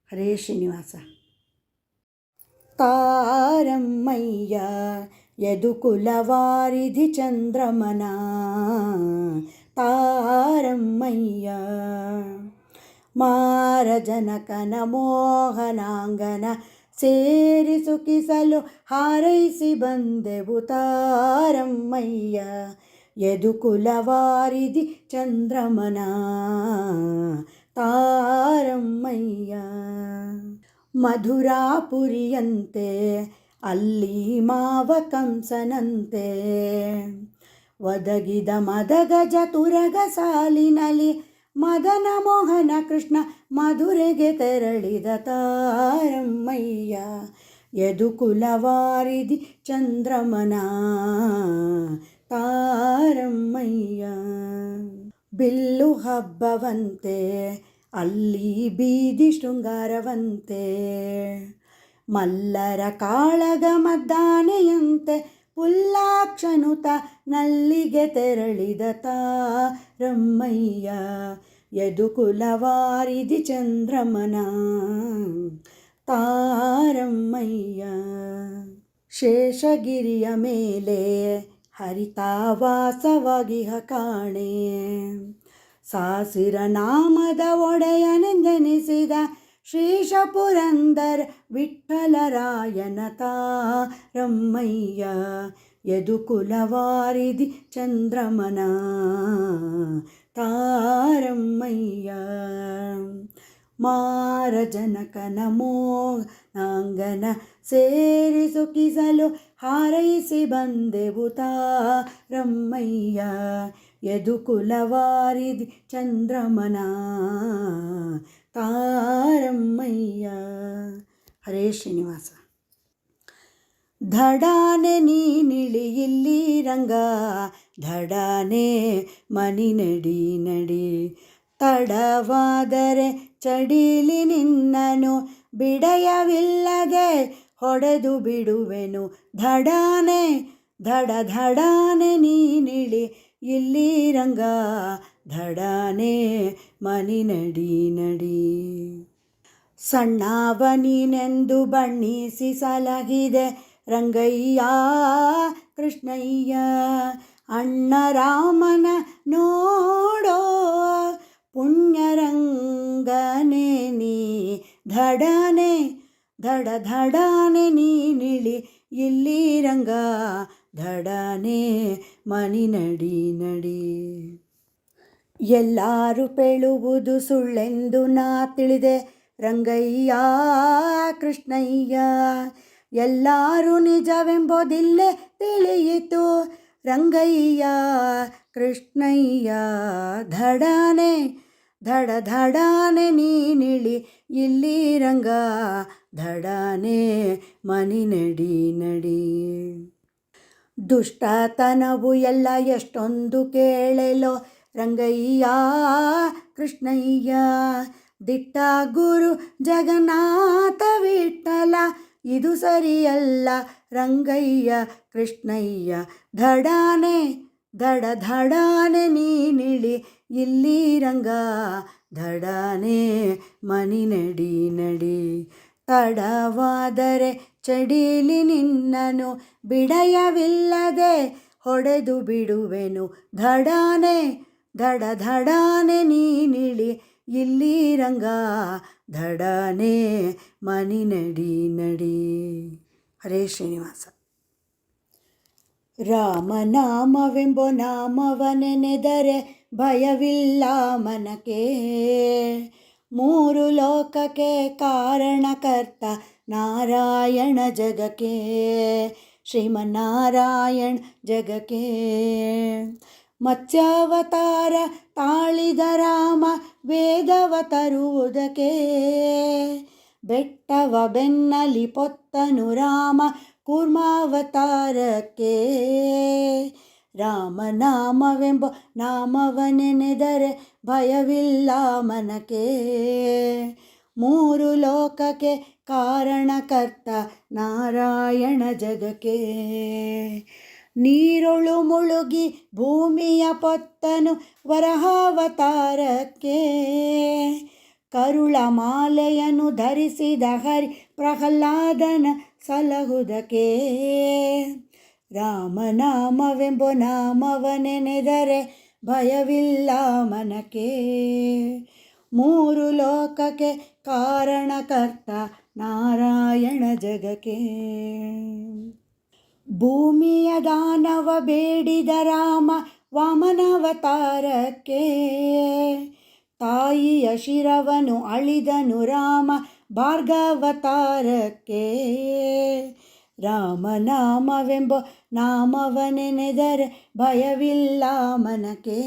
ಹರೇ ಶ್ರೀನಿವಾಸ. ತಾರಮ್ಮಯ್ಯ ಯದುಕುಲವಾರಿಧಿ ಚಂದ್ರಮನ ತಾರಮ್ಮಯ್ಯ ಮಾರಜನಕನ ಮೋಹನಾಂಗನ ಸೇರಿ ಸುಖಿಸಲು ಹಾರೈಸಿ ಬಂದೆವು ತಾರಮ್ಮಯ್ಯ ಯದುಕುಲವಾರಿಧಿ ಚಂದ್ರಮನ ತಾರಮ್ಮಯ್ಯ. ಮಧುರಾಪುರಿಯಂತೆ ಅಲ್ಲಿ ಮಾವ ಕಂಸನಂತೆ ಒದಗಿದ ಮದಗಜ ತುರಗ ಸಾಲಿನಲ್ಲಿ ಮದನ ಮೋಹನ ಕೃಷ್ಣ ಮಧುರೆಗೆ ತೆರಳಿದ ತಾರಮ್ಮಯ್ಯ ಯದುಕುಲವಾರಿಧಿ ಚಂದ್ರಮನ ತಾರಮ್ಮಯ್ಯ. ಬಿಲ್ಲು ಹಬ್ಬವಂತೆ ಅಲ್ಲಿ ಬೀದಿ ಶೃಂಗಾರವಂತೆ ಮಲ್ಲರ ಕಾಳಗ ಮದ್ದಾನೆಯಂತೆ ಪುಲ್ಲಾಕ್ಷನುತ ನಲ್ಲಿಗೆ ತೆರಳಿದ ತಾರಮ್ಮಯ್ಯ ಯದುಕುಲವಾರಿಧಿ ಚಂದ್ರಮನ ತಾರಮ್ಮಯ್ಯ. ಶೇಷಗಿರಿಯ ಮೇಲೆ ಹರಿತಾವಾಸವಾಗಿಹ ಕಾಣೆ ಸಾಸಿರ ನಾಮದ ಒಡೆಯನೆಂದೆನಿಸಿದ ಶ್ರೀಶ ಪುರಂದರ ವಿಠ್ಠಲರಾಯನ ತಾರಮ್ಮಯ್ಯ ಯದುಕುಲವಾರಿಧಿ ಚಂದ್ರಮನ ತಾರಮ್ಮಯ್ಯ. ಮಾರಜನಕನ ಮೋಹನಾಂಗನ ಸೇರಿ ಸುಖಿಸಲು ಹಾರೈಸಿ ಬಂದೆವು ತಾರಮ್ಮಯ್ಯ ಯದುಕುಲವಾರಿಧಿ ಚಂದ್ರಮನ ತಾರಮ್ಮಯ್ಯ. ಹರೇ ಶ್ರೀನಿವಾಸ. ಧಡಾನೆ ನೀನಿಳಿ ಇಲ್ಲಿ ರಂಗ ಧಡಾನೆ ಮನಿ ನಡಿ ನಡಿ ತಡವಾದರೆ ಚಡಿಲಿ ನಿನ್ನನು ಬಿಡಯವಿಲ್ಲದೆ ಹೊಡೆದು ಬಿಡುವೆನು ಧಡಾನೆ ಧಡಾನೆ ನೀನಿಳಿ ಇಲ್ಲಿ ರಂಗ ಧಡಾನೆ ಮನಿ ನಡಿ ನಡಿ. ಸಣ್ಣವ ನೀನೆಂದು ಬಣ್ಣಿಸಿ ಸಲಹಿದೆ ರಂಗಯ್ಯ ಕೃಷ್ಣಯ್ಯ ಅಣ್ಣ ರಾಮನ ನೋಡೋ ಪುಣ್ಯರಂಗನೆ ನೀ ಧಡಾನೆ ಧಡಾನೆ ನೀನಿಳಿ ಇಲ್ಲಿ ರಂಗ ಧಡಾನೆ ಮನಿ ನಡಿ ನಡಿ. ಎಲ್ಲರೂ ಪೇಳುವುದು ಸುಳ್ಳೆಂದು ನಾ ತಿಳಿದೆ ರಂಗಯ್ಯ ಕೃಷ್ಣಯ್ಯ ಎಲ್ಲರೂ ನಿಜವೆಂಬುದಿಲ್ಲೇ ತಿಳಿಯಿತು ರಂಗಯ್ಯ ಕೃಷ್ಣಯ್ಯ ಧಡಾನೆ ಧಡಾನೆ ನೀನಿಳಿ ಇಲ್ಲಿ ರಂಗ ಧಡಾನೆ ಮನಿ ನಡಿ ನಡಿ. ದುಷ್ಟತನವು ಎಲ್ಲ ಎಷ್ಟೊಂದು ಕೇಳಲೋ ರಂಗಯ್ಯ ಕೃಷ್ಣಯ್ಯ ದಿಟ್ಟ ಗುರು ಜಗನ್ನಾಥ ವಿಠಲ ಇದು ಸರಿಯಲ್ಲ ರಂಗಯ್ಯ ಕೃಷ್ಣಯ್ಯ ಧಡಾನೆ ಧಡಾನೆ ನೀನಿಳಿ ಇಲ್ಲಿ ರಂಗ ಧಡಾನೆ ಮನಿ ನಡಿ ನಡಿ. ತಡವಾದರೆ ಚಡಿಲಿ ನಿನ್ನನು ಬಿಡಯವಿಲ್ಲದೆ ಹೊಡೆದು ಬಿಡುವೆನು ಧಡಾನೆ ಧಡಾನೆ ನೀನಿಳಿ ಇಲ್ಲಿ ರಂಗ ಧಡಾನೆ ಮನಿ ನಡಿ ನಡಿ. ಹರೇ ಶ್ರೀನಿವಾಸ. ರಾಮನಾಮವೆಂಬ ನಾಮವ ನೆನೆದರೆ ಭಯವಿಲ್ಲ ಮನಕ್ಕೆ. ಮೂರು ಲೋಕಕ್ಕೆ ಕಾರಣಕರ್ತ ನಾರಾಯಣ ಜಗಕ್ಕೆ, ಶ್ರೀಮನ್ನಾರಾಯಣ ಜಗಕ್ಕೆ. ಮತ್ಸ್ಯಾವತಾರ ತಾಳಿದ ರಾಮ ವೇದವ ತರುವುದಕ್ಕೆ, ಬೆಟ್ಟವ ಬೆನ್ನಲಿ ಪೊತ್ತನು ರಾಮ ಕೂರ್ಮಾವತಾರಕ್ಕೆ. ರಾಮನಾಮವೆಂಬ ನಾಮವ ನೆನೆದರೆ ಭಯವಿಲ್ಲ ಮನಕ್ಕೆ. ಮೂರು ಲೋಕಕ್ಕೆ ಕಾರಣಕರ್ತ ನಾರಾಯಣ ಜಗಕ್ಕೆ. ನೀರೊಳು ಮುಳುಗಿ ಭೂಮಿಯ ಪೊತ್ತನು ವರಹಾವತಾರಕ್ಕೆ, ಕರುಳ ಮಾಲೆಯನ್ನು ಧರಿಸಿದ ಹರಿ ಪ್ರಹ್ಲಾದನ ಸಲಹುದಕ್ಕೆ. ರಾಮನಾಮವೆಂಬ ನಾಮವ ನೆನೆದರೆ ಭಯವಿಲ್ಲ ಮನಕ್ಕೆ. ಮೂರು ಲೋಕಕ್ಕೆ ಕಾರಣಕರ್ತ ನಾರಾಯಣ ಜಗಕ್ಕೆ. ಭೂಮಿಯ ದಾನವ ಬೇಡಿದ ರಾಮ ವಾಮನಾವತಾರಕ್ಕೆ, ತಾಯಿಯ ಶಿರವನು ಅಳಿದನು ರಾಮ ಭಾರ್ಗವತಾರಕ್ಕೆ. ರಾಮನಾಮವೆಂಬ ನಾಮವ ನೆನೆದರೆ ಭಯವಿಲ್ಲ ಮನಕ್ಕೆ.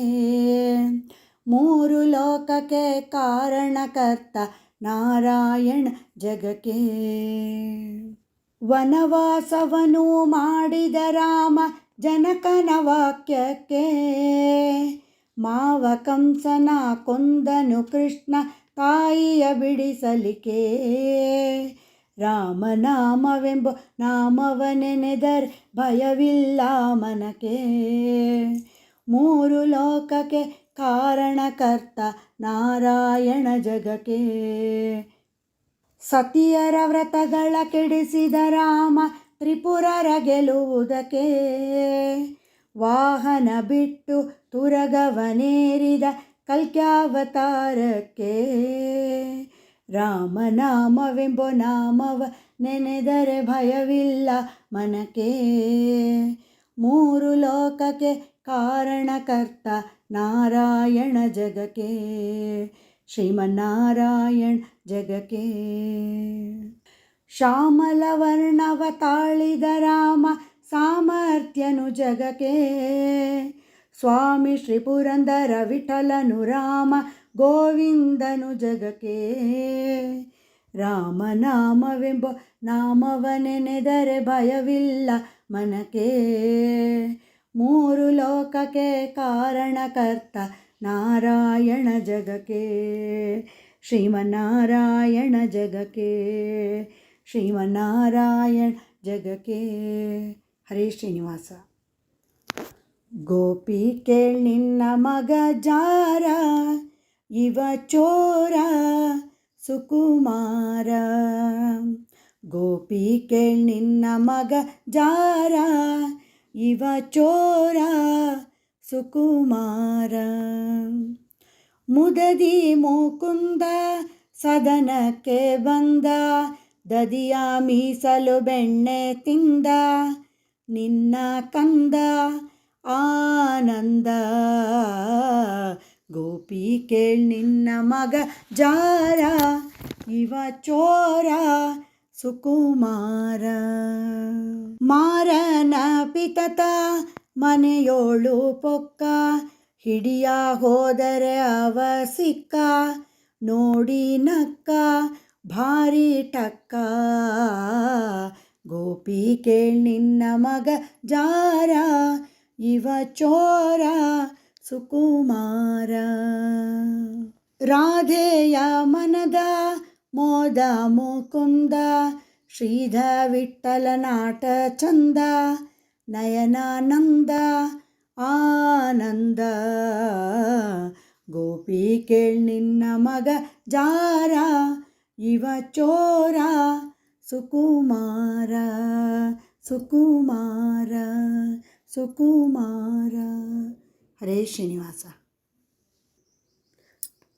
ಮೂರು ಲೋಕಕ್ಕೆ ಕಾರಣಕರ್ತ ನಾರಾಯಣ ಜಗಕ್ಕೆ. ವನವಾಸವನು ಮಾಡಿದ ರಾಮ ಜನಕನ ವಾಕ್ಯಕ್ಕೆ, ಮಾವ ಕಂಸನ ಕೊಂದನು ಕೃಷ್ಣ ತಾಯಿಯ ಬಿಡಿಸಲಿಕ್ಕೆ. ರಾಮನಾಮವೆಂಬ ನಾಮವ ನೆನೆದರೆ ಭಯವಿಲ್ಲ ಮನಕ್ಕೆ. ಮೂರು ಲೋಕಕ್ಕೆ ಕಾರಣಕರ್ತ ನಾರಾಯಣ ಜಗಕ್ಕೆ. ಸತಿಯರ ವ್ರತಗಳ ಕೆಡಿಸಿದ ರಾಮ ತ್ರಿಪುರರ ಗೆಲ್ಲುವುದಕ್ಕೆ, ವಾಹನ ಬಿಟ್ಟು ತುರಗವನೇರಿದ ಕಲ್ಕ್ಯಾವತಾರಕ್ಕೆ. ರಾಮನಾಮವೆಂಬ ನಾಮವ ನೆನೆದರೆ ಭಯವಿಲ್ಲ ಮನಕ್ಕೆ. ಮೂರು ಲೋಕಕ್ಕೆ ಕಾರಣಕರ್ತ ನಾರಾಯಣ ಜಗಕ್ಕೆ, ಶ್ರೀಮನ್ನಾರಾಯಣ ಜಗಕ್ಕೆ. ಶ್ಯಾಮಲ ವರ್ಣವ ತಾಳಿದ ರಾಮ ಸಾಮರ್ಥ್ಯನು ಜಗಕ್ಕೆ, ಸ್ವಾಮಿ ಶ್ರೀ ಪುರಂದರ ವಿಠಲನು ರಾಮ ಗೋವಿಂದನು ಜಗಕ್ಕೆ. ರಾಮನಾಮವೆಂಬ ನಾಮವ ನೆನೆದರೆ ಭಯವಿಲ್ಲ ಮನಕ್ಕೆ. ಮೂರು ಲೋಕಕ್ಕೆ ಕಾರಣಕರ್ತ ನಾರಾಯಣ ಜಗಕ್ಕೆ, ಶ್ರೀಮನ್ನಾರಾಯಣ ಜಗಕ್ಕೆ, ಶ್ರೀಮನ್ನಾರಾಯಣ ಜಗಕ್ಕೆ. ಹರೇ ಶ್ರೀನಿವಾಸ. ಗೋಪಿ ಕೇಳ್ ನಿನ್ನ ಮಗ ಜಾರ, ಇವ ಚೋರ ಸುಕುಮಾರ. ಗೋಪಿ ಕೇಳ್ ನಿನ್ನ ಮಗ ಜಾರ, ಇವ ಚೋರ ಸುಕುಮಾರ. ಮುದದಿ ಮುಕುಂದ ಸದನಕ್ಕೆ ಬಂದ, ದದಿಯ ಮೀಸಲು ಬೆಣ್ಣೆ ತಿಂದ, ನಿನ್ನ ಕಂದ ಆನಂದ. ಗೋಪಿ ಕೇಳ್ ನಿನ್ನ ಮಗ ಜಾರ, ಇವ ಚೋರ ಸುಕುಮಾರ. ಮಾರನ ಪಿತತ ಮನೆಯೋಳು ಪೊಕ್ಕ, ಹಿಡಿಯ ಹೋದರೆ ಅವ ಸಿಕ್ಕ, ನೋಡಿ ನಕ್ಕ ಭಾರಿ ಟಕ್ಕ. ಗೋಪಿ ಕೇಳ್ ನಿನ್ನ ಮಗ ಜಾರ, ಇವ ಚೋರ ಸುಕುಮಾರ. ರಾಧೆಯ ಮನದ ಮೋದ ಮುಕುಂದ, ಶ್ರೀಧ ವಿಠಲನಾಟ ಚಂದ, ನಯನಾನಂದ ಆನಂದ. ಗೋಪಿ ಕೇಳ್ ನಿನ್ನ ಮಗ ಜಾರ, ಇವ ಚೋರ ಸುಕುಮಾರ ಸುಕುಮಾರ ಸುಕುಮಾರ. ಹರೇ ಶ್ರೀನಿವಾಸ.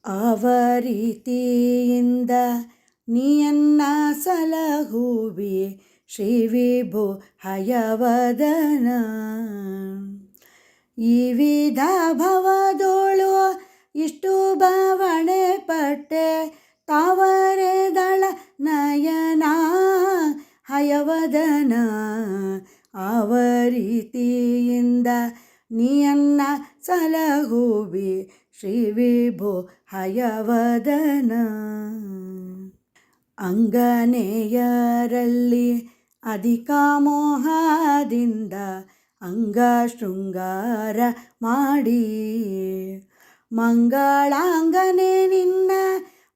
ಆವ ರೀತಿಯಿಂದ ನೀಯನ್ನ ಸಲಹುವಿ ಶ್ರೀ ವಿಭು ಹಯವದನ. ಈ ವಿಧ ಭವದೋಳು ಇಷ್ಟು ಬವಣೆ ಪಟ್ಟೆ ತಾವರೆದಳ ನಯನ ಹಯವದನ. ಆವ ರೀತಿಯಿಂದ ನೀಯನ್ನ ಸಲಹುವಿ ಶ್ರೀ ವಿಭು ಹಯವದನ. ಅಂಗನೆಯರಲ್ಲಿ ಅಧಿಕ ಮೋಹದಿಂದ ಅಂಗ ಶೃಂಗಾರ ಮಾಡಿ ಮಂಗಳಾಂಗನೆ ನಿನ್ನ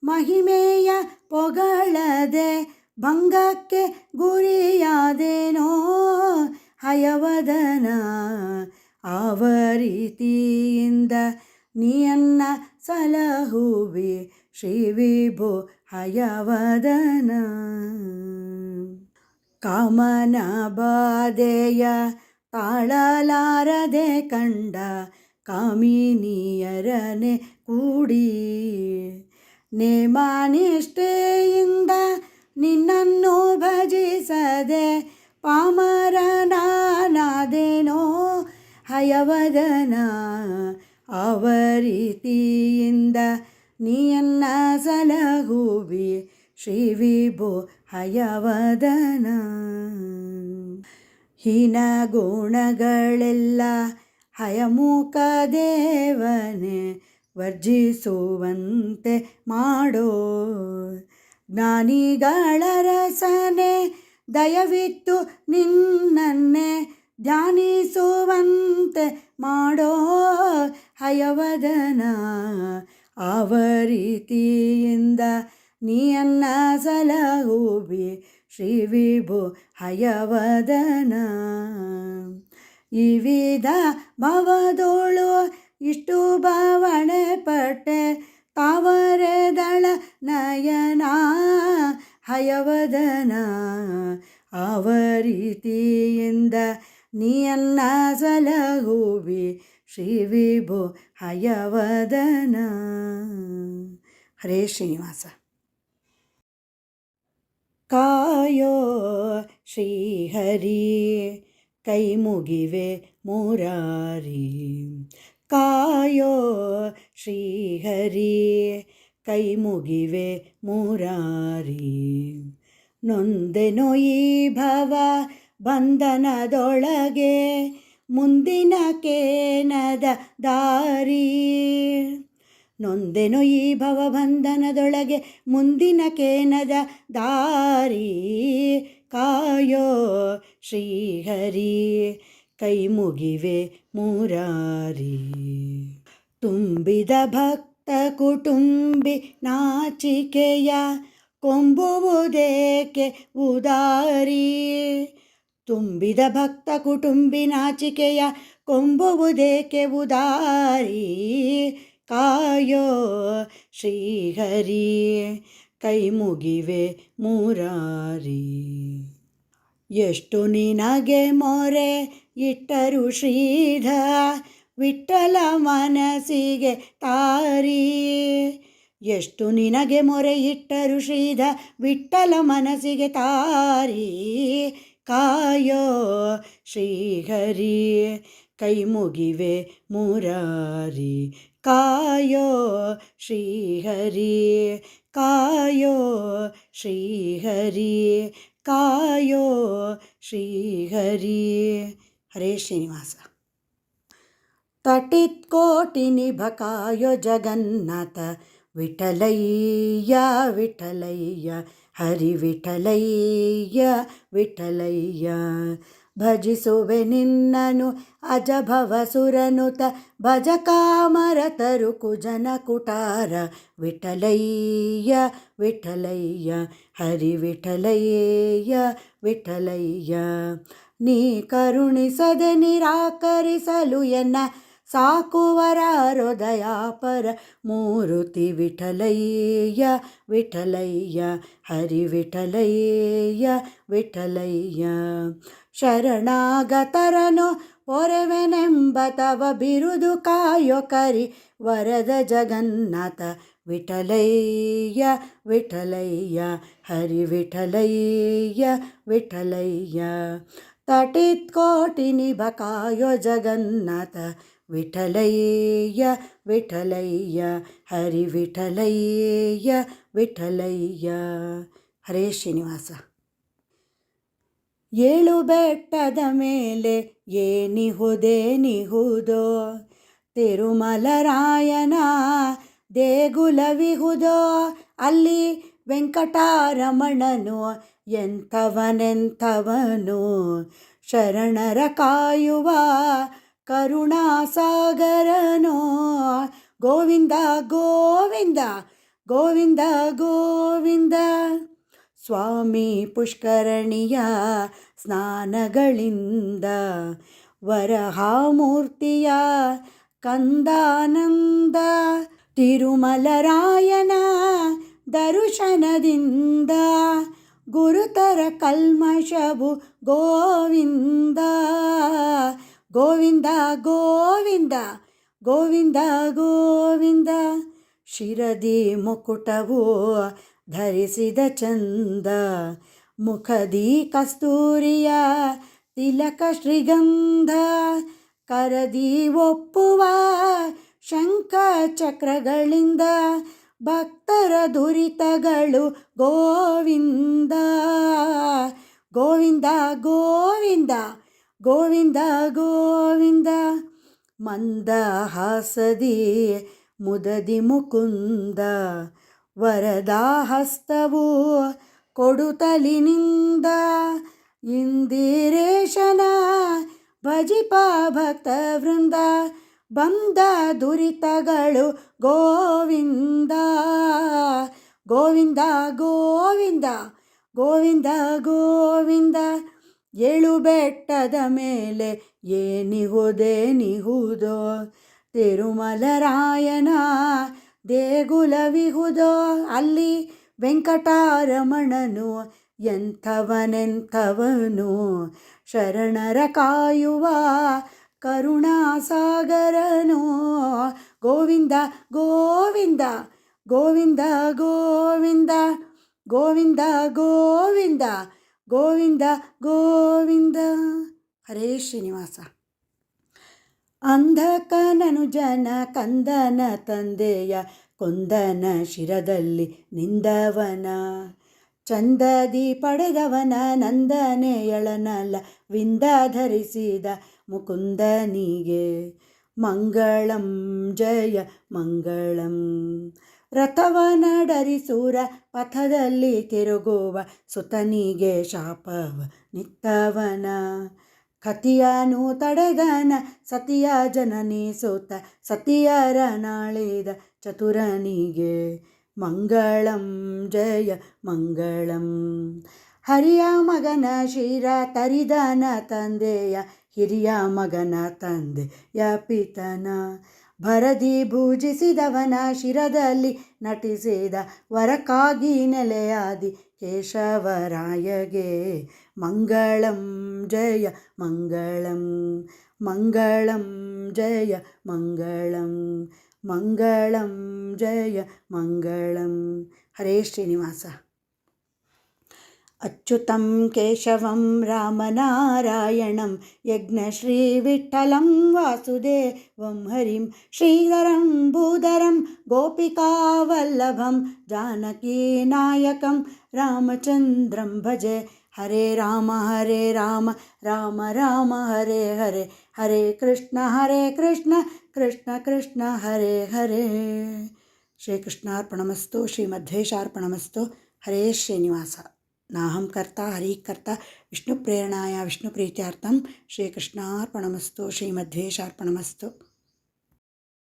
ಮಹಿಮೆಯ ಪೊಗಳದೆ ಭಂಗಕ್ಕೆ ಗುರಿಯಾದೇನೋ ಹಯವದನ. ಆವ ರೀತಿಯಿಂದ ನೀಯನ್ನ ಸಲಹುವಿ ಶ್ರೀ ವಿಭು ಹಯವದನ. ಕಾಮನ ಬಾಧೆಯ ತಾಳಲಾರದೆ ಕಂಡ ಕಾಮಿನಿಯರನೆ ಕೂಡಿ ನೇಮಾನಿಷ್ಠೆಯಿಂದ ನಿನ್ನನ್ನು ಭಜಿಸದೆ ಪಾಮರನಾದೇನೋ ಹಯವದನ. ಆವ ರೀತಿಯಿಂದ ನೀಯನ್ನ ಸಲಹುವಿ ಶ್ರೀ ವಿಭು ಹಯವದನ. ಹೀನ ಗುಣಗಳೆಲ್ಲ ಹಯಮುಖ ದೇವನೇ ವರ್ಜಿಸುವಂತೆ ಮಾಡೋ ಜ್ಞಾನಿಗಳ ರಸನೆ ದಯವಿತ್ತು ನಿನ್ನನ್ನೇ ಧ್ಯಾನಿಸುವಂತೆ ಮಾಡೋ ಹಯವದನ. ಆವ ರೀತಿಯಿಂದ ನೀಯನ್ನ ಸಲಹುವಿ ಶ್ರೀ ವಿಭು ಹಯವದನ. ಈ ವಿಧ ಭವದೋಳು ಇಷ್ಟು ಬವಣೆ ಪಟ್ಟೆ ತಾವರೆದಳ ನಯನ ಹಯವದನ. ಆವ ರೀತಿಯಿಂದ ನೀಯನ್ನ ಸಲಹುವಿ ಶ್ರೀ ವಿಭು ಹಯವದನ. ಹರೇ ಶ್ರೀನಿವಾಸ. ಕಾಯೋ ಶ್ರೀಹರಿ ಕೈ ಮುಗಿವೆ ಮುರಾರಿ. ಕಾಯೋ ಶ್ರೀಹರಿ ಕೈ ಮುಗಿವೆ ಮುರಾರಿ. ನೊಂದೆನೋ ಈ ಭವ ಬಂಧನದೊಳಗೆ ಮುಂದಿನ ಕೇನದ ದಾರಿ. ನೊಂದೆನೋ ಈ ಭವ ಬಂಧನದೊಳಗೆ ಮುಂದಿನ ಕೇನದ ದಾರಿ. ಕಾಯೋ ಶ್ರೀಹರಿ ಕೈ ಮುಗಿವೆ ಮುರಾರಿ. ತುಂಬಿದ ಭಕ್ತ ಕುಟುಂಬಿ ನಾಚಿಕೆಯ ಕೊಂಬುವುದೇಕೆ ಉದಾರಿ. ತುಂಬಿದ ಭಕ್ತ ಕುಟುಂಬಿ ನಾಚಿಕೆಯ ಕೊಂಬುವುದೇಕೆ ಉದಾರಿ. ಕಾಯೋ ಶ್ರೀಹರಿ ಕೈ ಮುಗಿವೆ ಮುರಾರಿ. ಎಷ್ಟು ನಿನಗೆ ಮೊರೆ ಇಟ್ಟರು ಶ್ರೀಧ ವಿಠಲ ಮನಸ್ಸಿಗೆ ತಾರಿ. ಎಷ್ಟು ನಿನಗೆ ಮೊರೆ ಇಟ್ಟರು ಶ್ರೀಧ ವಿಠಲ ಮನಸ್ಸಿಗೆ ತಾರಿ. ಕಾಯೋ ಶ್ರೀಹರಿ ಕೈ ಮುಗಿವೆ ಮುರಾರಿ. ಕಾಯೋ ಶ್ರೀಹರಿ ಕಾಯೋ ಶ್ರೀಹರಿ ಕಾಯೋ ಶ್ರೀಹರಿ. ಹರೇ ಶ್ರೀನಿವಾಸ. ತಟಿತ್ಕೋಟಿ ನಿಭ ಕಾಯೋ ಜಗನ್ನಾಥ ವಿಠಲಯ್ಯ ವಿಠಲಯ್ಯ ಹರಿ ವಿಠಲಯ್ಯ ವಿಠಲಯ್ಯ. ಭಜಿಸುವೆ ನಿನ್ನನು ಅಜಭವ ಸುರನುತ ಭಜ ಕಾಮರತರು ಕುಜನ ಕುಟಾರ. ವಿಠಲಯ್ಯ ವಿಠಲಯ್ಯ ಹರಿ ವಿಠಲಯ್ಯ ವಿಠಲಯ್ಯ. ನೀ ಕರುಣಿಸದೆ ನಿರಾಕರಿಸಲು ಎನ್ನ ಸಾಕುವರ ಹೃದಯಾಪರ ಮೂರುತಿ. ವಿಠಲಯ್ಯ ವಿಠಲಯ್ಯ ಹರಿ ವಿಠಲಯ್ಯ ವಿಠಲಯ್ಯ. ಶರಣಾಗತರನು ಪೊರೆವೆನೆಂಬ ತವ ಬಿರುದು ಕಾಯೋ ಕರಿ ವರದ ಜಗನ್ನಾಥ. ವಿಠಲಯ್ಯ ವಿಠಲಯ್ಯ ಹರಿ ವಿಠಲಯ್ಯ ವಿಠಲಯ್ಯ. ತಟಿತ್ ಕೋಟಿ ನಿಭಕಾಯೋ ಜಗನ್ನಾಥ ವಿಠಲಯ್ಯ ವಿಠಲಯ್ಯ ಹರಿ ವಿಠಲಯ್ಯ ವಿಠಲಯ್ಯ. ಹರೇ ಶ್ರೀನಿವಾಸ. ಏಳು ಬೆಟ್ಟದ ಮೇಲೆ ಏನಿಹುದೇನಿಹುದೋ, ತಿರುಮಲರಾಯನ ದೇಗುಲವಿಹುದೋ, ಅಲ್ಲಿ ವೆಂಕಟರಮಣನು ಎಂಥವನೆಂಥವನು, ಶರಣರ ಕಾಯುವ ಕರುಣಾಸಾಗರನೋ. ಗೋವಿಂದ ಗೋವಿಂದ ಗೋವಿಂದ ಗೋವಿಂದ. ಸ್ವಾಮಿ ಪುಷ್ಕರಣಿಯ ಸ್ನಾನಗಳಿಂದ ವರಹಾಮೂರ್ತಿಯ ಕಂದಾನಂದ, ತಿರುಮಲರಾಯನ ದರುಶನದಿಂದ ಗುರುತರ ಕಲ್ಮಶವು ಗೋವಿಂದ ಗೋವಿಂದ ಗೋವಿಂದ ಗೋವಿಂದ ಗೋವಿಂದ. ಶಿರದಿ ಮುಕುಟವು ಧರಿಸಿದ ಚಂದ, ಮುಖದಿ ಕಸ್ತೂರಿಯ ತಿಲಕ ಶ್ರೀಗಂಧ, ಕರದಿ ಒಪ್ಪುವ ಶಂಖ ಚಕ್ರಗಳಿಂದ ಭಕ್ತರ ದುರಿತಗಳು ಗೋವಿಂದ ಗೋವಿಂದ ಗೋವಿಂದ ಗೋವಿಂದ ಗೋವಿಂದ. ಮಂದಹಾಸದಿ ಮುದದಿ ಮುಕುಂದ, ವರದಾಹಸ್ತವು ಕೊಡುತ್ತಲಿನಿಂದ, ಇಂದಿರೇಶನ ಭಜಿಪ ಭಕ್ತ ವೃಂದ, ಬಂದ ದುರಿತಗಳು ಗೋವಿಂದ ಗೋವಿಂದ ಗೋವಿಂದ ಗೋವಿಂದ ಗೋವಿಂದ. ಏಳು ಬೆಟ್ಟದ ಮೇಲೆ ಏನಿಹುದೇನಿಹುದೋ, ತಿರುಮಲರಾಯನ ದೇಗುಲವಿಹುದೋ, ಅಲ್ಲಿ ವೆಂಕಟರಮಣನು ಎಂಥವನೆಂಥವನು, ಶರಣರ ಕಾಯುವ ಕರುಣಾಸಾಗರನೋ. ಗೋವಿಂದ ಗೋವಿಂದ ಗೋವಿಂದ ಗೋವಿಂದ ಗೋವಿಂದ ಗೋವಿಂದ ಗೋವಿಂದ ಗೋವಿಂದ. ಹರೇ ಶ್ರೀನಿವಾಸ. ಅಂಧಕನನು ಜನ ಕಂದನ ತಂದೆಯ ಕೊಂದನ ಶಿರದಲ್ಲಿ ನಿಂದವನ, ಚಂದದಿ ಪಡೆದವನ ನಂದನೆಯಳನಲ ವಿಂದ ಧರಿಸಿದ ಮುಕುಂದನಿಗೆ ಮಂಗಳಂ ಜಯ ಮಂಗಳಂ. ರಥವನಡರಿಸೂರ ಪಥದಲ್ಲಿ ತಿರುಗುವ ಸುತನಿಗೆ ಶಾಪವ ನಿತ್ತವನ, ಕತಿಯನು ತಡೆದನ ಸತಿಯ ಜನನಿ ಸುತ ಸತಿಯರ ನಾಳಿದ ಚತುರನಿಗೆ ಮಂಗಳಂ ಜಯ ಮಂಗಳಂ. ಹರಿಯ ಮಗನ ಶಿರ ತರಿದನ ತಂದೆಯ ಹಿರಿಯ ಮಗನ ತಂದೆಯ ಪಿತನ, ಭರದಿ ಭೂಜಿಸಿದವನ ಶಿರದಲ್ಲಿ ನಟಿಸಿದ ವರಕ್ಕಾಗಿ ನೆಲೆಯಾದಿ ಕೇಶವರಾಯಗೆ ಮಂಗಳಂ ಜಯ ಮಂಗಳಂ ಮಂಗಳಂ ಜಯ ಮಂಗಳಂ ಮಂಗಳಂ ಜಯ ಮಂಗಳಂ. ಹರೇ ಶ್ರೀನಿವಾಸ. ಅಚ್ಯುತಂ ಕೇಶವಂ ರಾಮನಾರಾಯಣಂ ಯಜ್ಞಶ್ರೀ ವಿಠ್ಠಲಂ ವಾಸುದೇವಂ ಹರಿಂ ಶ್ರೀಧರಂ ಭೂಧರಂ ಗೋಪಿಕಾವಲ್ಲಭಂ ಜಾನಕೀನಾಯಕಂ ರಾಮಚಂದ್ರಂ ಭಜೆ. ಹರೇ ರಾಮ ರಾಮ ರಾಮ ಹರೇ ಹರೇ, ಹರೇ ಕೃಷ್ಣ ಕೃಷ್ಣ ಕೃಷ್ಣ ಹರೇ ಹರೇ. ಶ್ರೀಕೃಷ್ಣಾರ್ಪಣಮಸ್ತು, ಶ್ರೀಮಧ್ವೇಶಾರ್ಪಣಮಸ್ತು. ಹರೇ ಶ್ರೀನಿವಾಸ. ನಾಹಂ ಕರ್ತ ಹರಿ ಕರ್ತ ವಿಷ್ಣು ಪ್ರೇರಣಾಯ ವಿಷ್ಣು ಪ್ರೀತ್ಯಾರ್ಥಂ. ಶ್ರೀಕೃಷ್ಣಾರ್ಪಣಮಸ್ತು, ಶ್ರೀಮಧ್ವೇಶಾರ್ಪಣಮಸ್ತು.